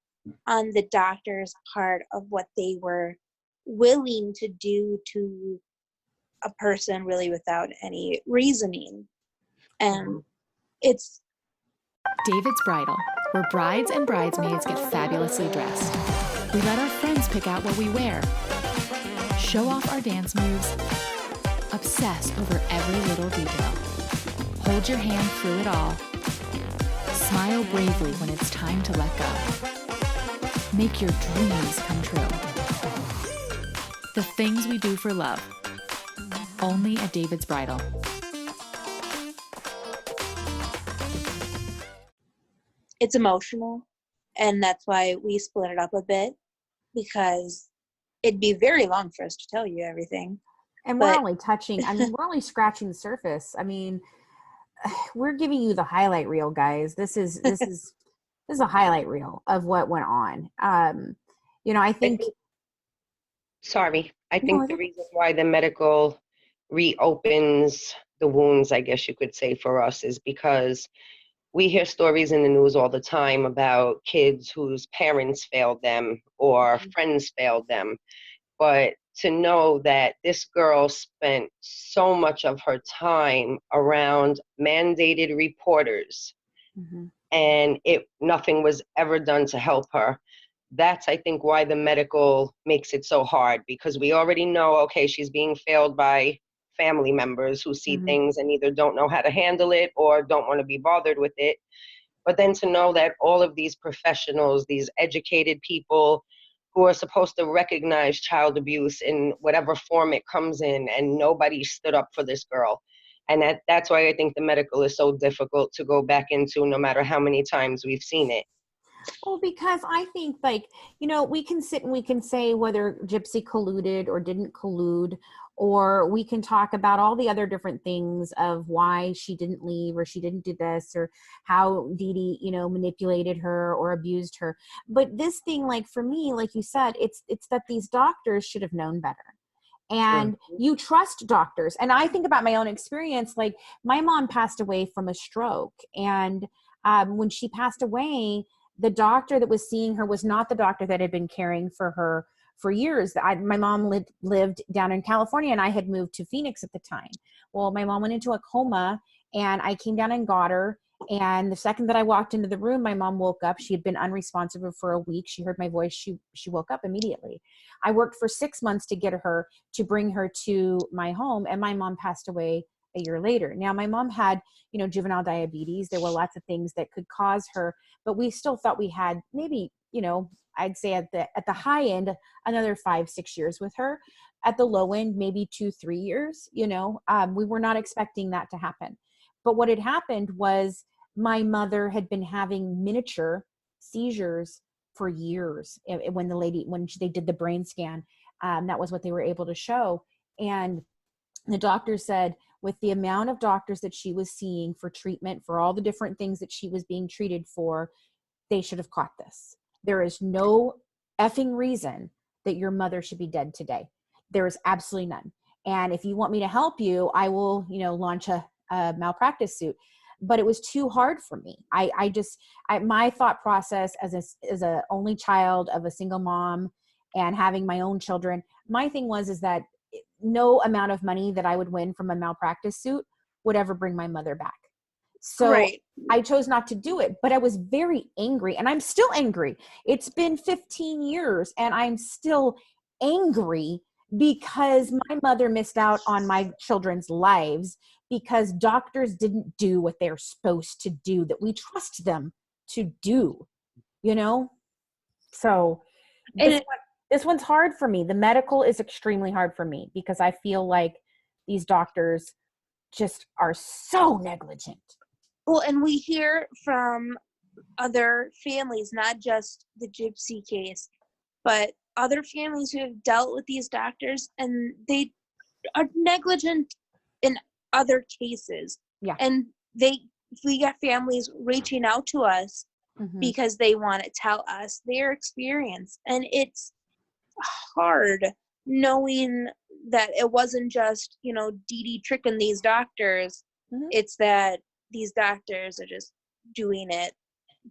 on the doctor's part of what they were willing to do to a person really without any reasoning. And it's David's Bridal, where brides and bridesmaids get fabulously dressed. We let our friends pick out what we wear, show off our dance moves, obsess over every little detail, hold your hand through it all, smile bravely when it's time to let go. Make your dreams come true. The things we do for love. Only at David's Bridal. it's emotional, and that's why we split it up a bit, because it'd be very long for us to tell you everything. And we're only touching, I mean, we're only scratching the surface. I mean, we're giving you the highlight reel, guys. This is a highlight reel of what went on. You know, I think the reason why the medical reopens the wounds, I guess you could say, for us is because we hear stories in the news all the time about kids whose parents failed them or friends failed them. But to know that this girl spent so much of her time around mandated reporters and nothing was ever done to help her. That's, I think, why the medical makes it so hard, because we already know, okay, she's being failed by family members who see things and either don't know how to handle it or don't want to be bothered with it. But then to know that all of these professionals, these educated people who are supposed to recognize child abuse in whatever form it comes in, and nobody stood up for this girl. And that's why I think the medical is so difficult to go back into, no matter how many times we've seen it. Well, because I think, like, you know, we can sit and we can say whether Gypsy colluded or didn't collude, or we can talk about all the other different things of why she didn't leave or she didn't do this, or how Dee Dee, you know, manipulated her or abused her. But this thing, like, for me, like you said, it's that these doctors should have known better. And you trust doctors. And I think about my own experience. Like, my mom passed away from a stroke. And when she passed away, the doctor that was seeing her was not the doctor that had been caring for her for years. My mom lived down in California, and I had moved to Phoenix at the time. Well, my mom went into a coma, and I came down and got her. And the second that I walked into the room, my mom woke up. She had been unresponsive for a week. She heard my voice. She woke up immediately. I worked for 6 months to get her, to bring her to my home, and my mom passed away a year later. Now, my mom had, you know, juvenile diabetes. There were lots of things that could cause her, but we still thought we had maybe, you know, I'd say at the high end, another 5-6 years with her. At the low end, maybe 2-3 years, you know. We were not expecting that to happen. But what had happened was my mother had been having miniature seizures for years. When they did the brain scan, that was what they were able to show. And the doctor said, with the amount of doctors that she was seeing for treatment for all the different things that she was being treated for, they should have caught this. There is no effing reason that your mother should be dead today. There is absolutely none. And if you want me to help you, I will, you know, launch a malpractice suit. But it was too hard for me. My thought process as a only child of a single mom and having my own children, my thing is that no amount of money that I would win from a malpractice suit would ever bring my mother back. So I chose not to do it, but I was very angry, and I'm still angry. It's been 15 years and I'm still angry because my mother missed out on my children's lives because doctors didn't do what they're supposed to do, that we trust them to do, you know? So this one's hard for me. The medical is extremely hard for me because I feel like these doctors just are so negligent. Well, and we hear from other families, not just the Gypsy case, but other families who have dealt with these doctors, and they are negligent in other cases. Yeah. And we got families reaching out to us because they want to tell us their experience. And it's hard knowing that it wasn't just, Dee Dee tricking these doctors. It's that these doctors are just doing it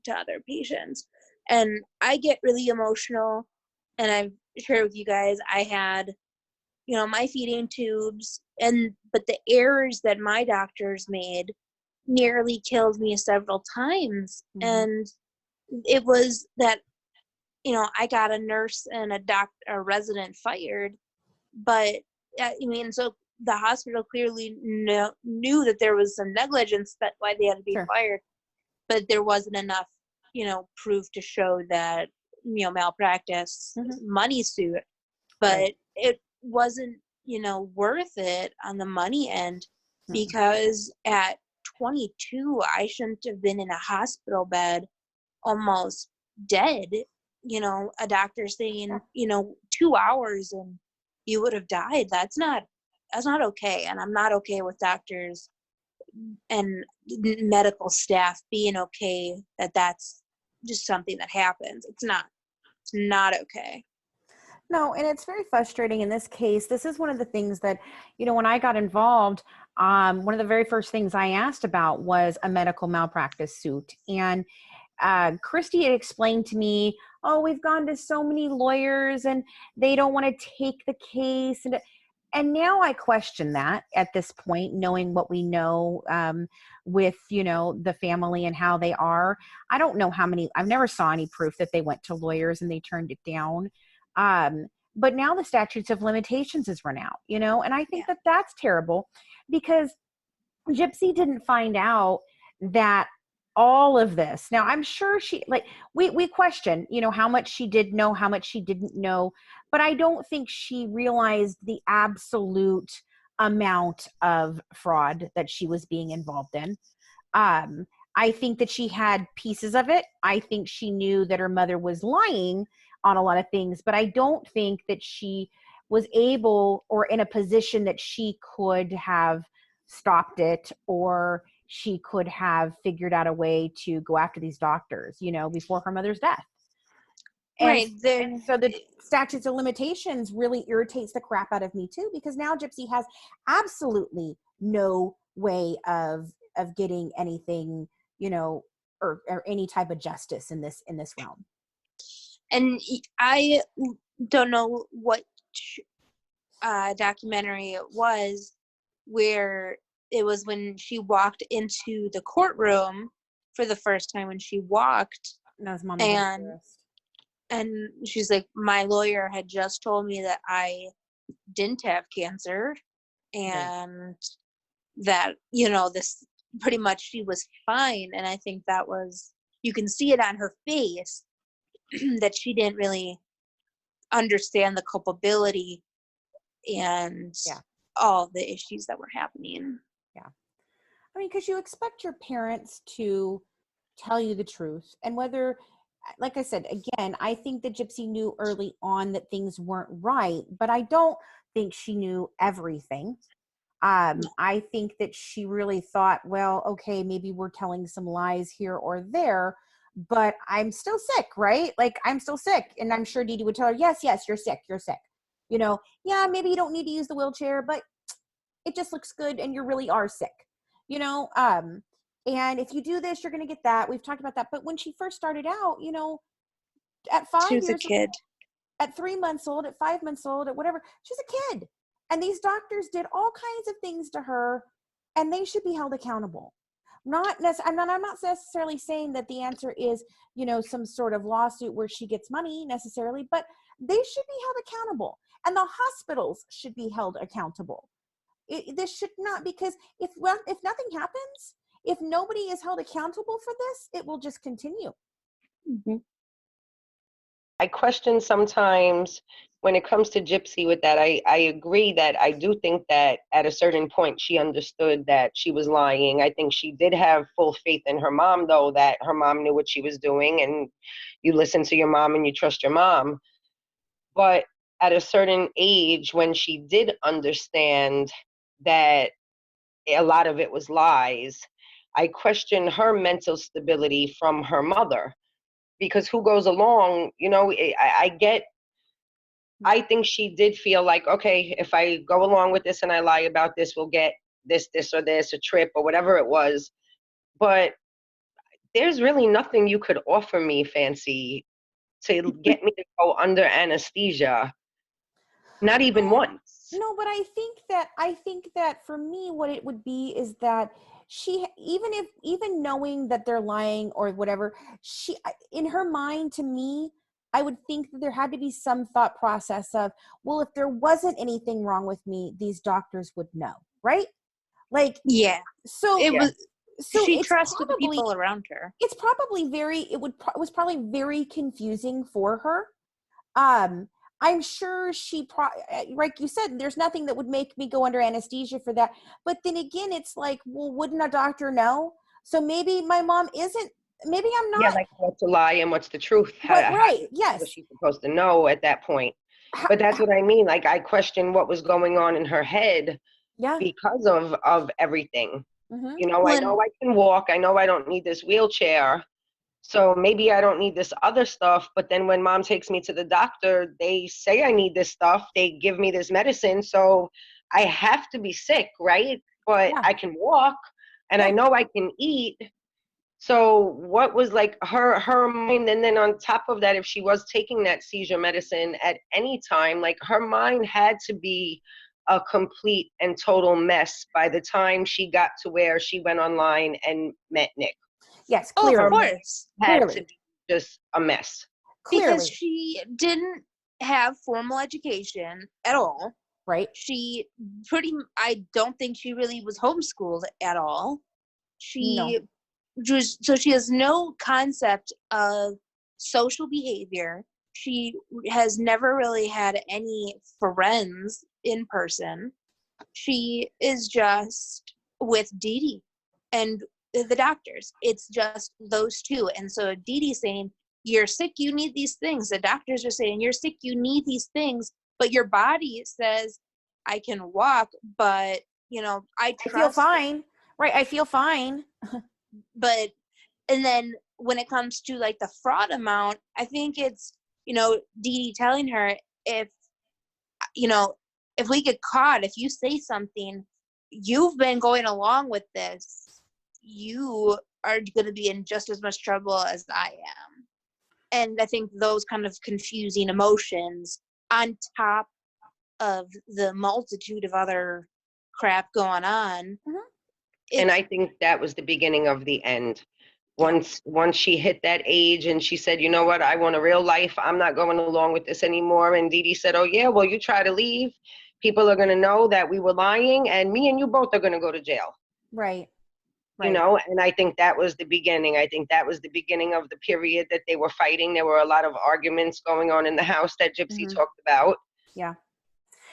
to other patients. And I get really emotional, and I've shared with you guys, I had, my feeding tubes, but the errors that my doctors made nearly killed me several times. And it was that, I got a nurse and a resident fired, but so the hospital clearly knew that there was some negligence, that's why they had to be fired, but there wasn't enough, proof to show that, malpractice money suit, but it wasn't, worth it on the money end, because at 22, I shouldn't have been in a hospital bed almost dead, a doctor saying, 2 hours and you would have died. That's not okay. And I'm not okay with doctors and medical staff being okay that that's just something that happens. It's not okay. No, and it's very frustrating in this case. This is one of the things that, when I got involved, one of the very first things I asked about was a medical malpractice suit. And Christy had explained to me, oh, we've gone to so many lawyers and they don't want to take the case. And now I question that at this point, knowing what we know with, the family and how they are. I don't know I've never saw any proof that they went to lawyers and they turned it down. But now the statutes of limitations is run out, and I think that that's terrible, because Gypsy didn't find out that all of this. Now, I'm sure we question, how much she did know, how much she didn't know, but I don't think she realized the absolute amount of fraud that she was being involved in. I think that she had pieces of it. I think she knew that her mother was lying on a lot of things, but I don't think that she was able or in a position that she could have stopped it, or she could have figured out a way to go after these doctors, before her mother's death. And so the statutes of limitations really irritates the crap out of me too, because now Gypsy has absolutely no way of getting anything, or any type of justice in this realm. And I don't know what documentary it was, where it was when she walked into the courtroom for the first time, when she walked, that was Mom and she's like, my lawyer had just told me that I didn't have cancer, and that, this pretty much she was fine. And I think that was, you can see it on her face that she didn't really understand the culpability and all the issues that were happening. Yeah. I mean, because you expect your parents to tell you the truth. And whether, like I said, again, I think that Gypsy knew early on that things weren't right, but I don't think she knew everything. I think that she really thought, well, okay, maybe we're telling some lies here or there, but I'm still sick, right? Like, I'm still sick. And I'm sure Dee Dee would tell her, yes, you're sick. Yeah, maybe you don't need to use the wheelchair, but it just looks good and you really are sick, and if you do this, you're going to get that. We've talked about that. But when she first started out, at 5 years, she was a kid. At 3 months old, at 5 months old, at whatever, she's a kid. And these doctors did all kinds of things to her, and they should be held accountable. I'm not necessarily saying that the answer is, some sort of lawsuit where she gets money necessarily, but they should be held accountable. And the hospitals should be held accountable. This should not, because if nothing happens, if nobody is held accountable for this, it will just continue. Mm-hmm. I question sometimes when it comes to Gypsy with that. I agree that I do think that at a certain point she understood that she was lying. I think she did have full faith in her mom, though, that her mom knew what she was doing, and you listen to your mom and you trust your mom. But at a certain age, when she did understand that a lot of it was lies, I question her mental stability from her mother, because who goes along, you know, I think she did feel like, okay, if I go along with this and I lie about this, we'll get this, or this, a trip or whatever it was. But there's really nothing you could offer me, Fancy, to get me to go under anesthesia. Not even once. No, but I think that for me, what it would be is that she, even knowing that they're lying or whatever, she, in her mind, to me, I would think that there had to be some thought process of, well, if there wasn't anything wrong with me, these doctors would know, right? Like, yeah. So it was. So she it's trusted probably, the people around her. It's probably it was probably very confusing for her. I'm sure she, like you said, there's nothing that would make me go under anesthesia for that. But then again, it's like, well, wouldn't a doctor know? So maybe my mom isn't, maybe I'm not. Yeah, like what's a lie and what's the truth. Right, yes. What she's supposed to know at that point. But that's what I mean. Like, I question what was going on in her head because of everything. Mm-hmm. You know, I know I can walk. I know I don't need this wheelchair. So maybe I don't need this other stuff. But then when mom takes me to the doctor, they say I need this stuff. They give me this medicine. So I have to be sick, right? But I can walk and I know I can eat. So what was like her mind? And then on top of that, if she was taking that seizure medicine at any time, like her mind had to be a complete and total mess by the time she got to where she went online and met Nick. Yes, clearly. Oh, of course. Had to be just a mess. Because she didn't have formal education at all. Right. I don't think she really was homeschooled at all. She has no concept of social behavior. She has never really had any friends in person. She is just with Dee Dee and the doctors. It's just those two. And so Dee Dee's saying, you're sick, you need these things. The doctors are saying, you're sick, you need these things. But your body says, I can walk, but, you know, I feel fine. Right, I feel fine. But, and then when it comes to, like, the fraud amount, I think it's, you know, Dee Dee telling her, if we get caught, if you say something, you've been going along with this, you are going to be in just as much trouble as I am. And I think those kind of confusing emotions on top of the multitude of other crap going on. And I think that was the beginning of the end. Once she hit that age and she said, you know what, I want a real life. I'm not going along with this anymore. And Dee Dee said, oh yeah, well, you try to leave. People are going to know that we were lying and me and you both are going to go to jail. Right. You know, and I think that was the beginning. I think that was the beginning of the period that they were fighting. There were a lot of arguments going on in the house that Gypsy talked about. Yeah.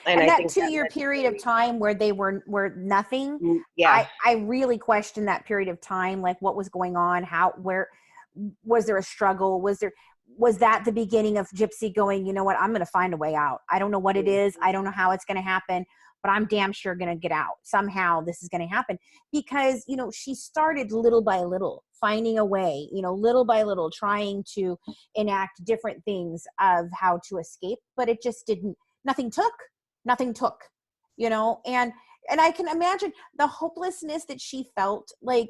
And I that think 2-year period of time where they were nothing. Yeah. I really questioned that period of time, like what was going on, where was there a struggle? Was that the beginning of Gypsy going, you know what, I'm going to find a way out. I don't know what it is. I don't know how it's going to happen, but I'm damn sure going to get out. Somehow this is going to happen because, you know, she started little by little finding a way, you know, little by little trying to enact different things of how to escape, but it just nothing took, you know, and I can imagine the hopelessness that she felt, like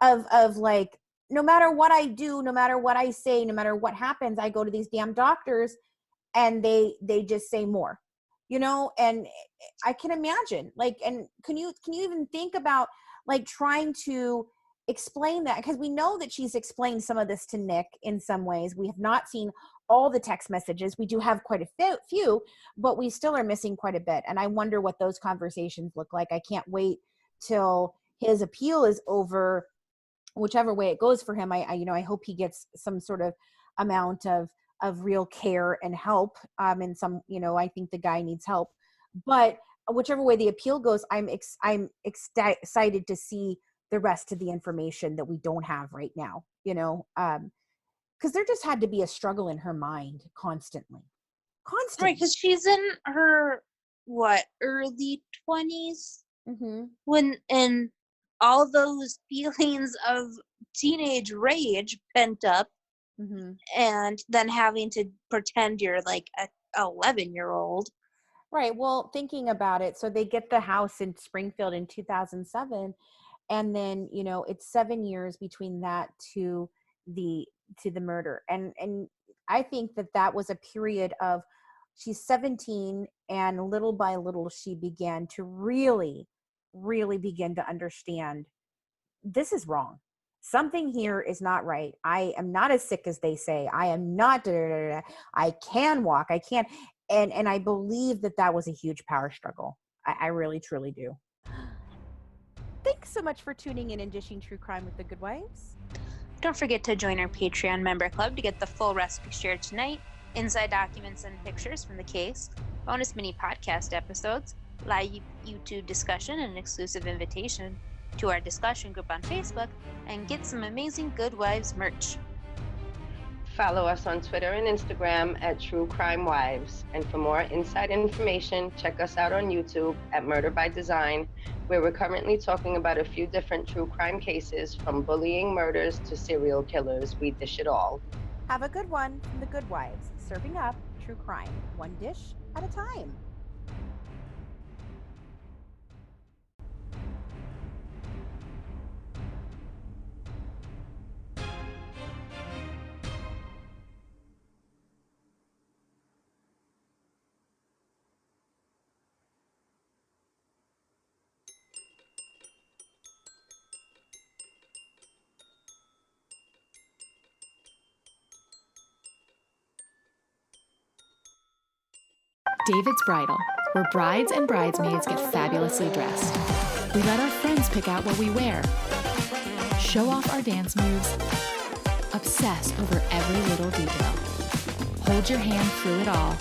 of like, no matter what I do, no matter what I say, no matter what happens, I go to these damn doctors and they just say more, you know, and I can imagine, like, and can you even think about like trying to explain that? Because we know that she's explained some of this to Nick in some ways. We have not seen all the text messages. We do have quite a few, but we still are missing quite a bit. And I wonder what those conversations look like. I can't wait till his appeal is over, whichever way it goes for him. I hope he gets some sort of amount of real care and help. And some, you know, I think the guy needs help, but whichever way the appeal goes, I'm excited to see the rest of the information that we don't have right now, you know, because there just had to be a struggle in her mind constantly. Right, because she's in her, early 20s? Mm-hmm. And all those feelings of teenage rage pent up, and then having to pretend you're like a 11-year-old. Right. Well, thinking about it, so they get the house in Springfield in 2007, and then it's 7 years between that to the murder, and I think that was a period of, she's 17, and little by little she began to really begin to understand, this is wrong. Something here is not right. I am not as sick as they say. I am not. I can walk. I can. And I believe that was a huge power struggle. I really, truly do. Thanks so much for tuning in and dishing true crime with the Good Wives. Don't forget to join our Patreon member club to get the full recipe shared tonight, inside documents and pictures from the case, bonus mini podcast episodes, live YouTube discussion, and an exclusive invitation to our discussion group on Facebook, and get some amazing Good Wives merch. Follow us on Twitter and Instagram at True Crime Wives. And for more inside information, check us out on YouTube at Murder by Design, where we're currently talking about a few different true crime cases, from bullying murders to serial killers. We dish it all. Have a good one from the Good Wives, serving up true crime, one dish at a time. David's Bridal, where brides and bridesmaids get fabulously dressed. We let our friends pick out what we wear, show off our dance moves, obsess over every little detail, hold your hand through it all,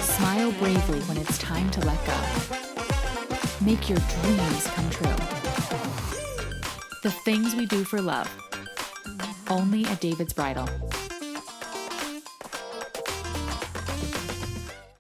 smile bravely when it's time to let go. Make your dreams come true. The things we do for love, only at David's Bridal.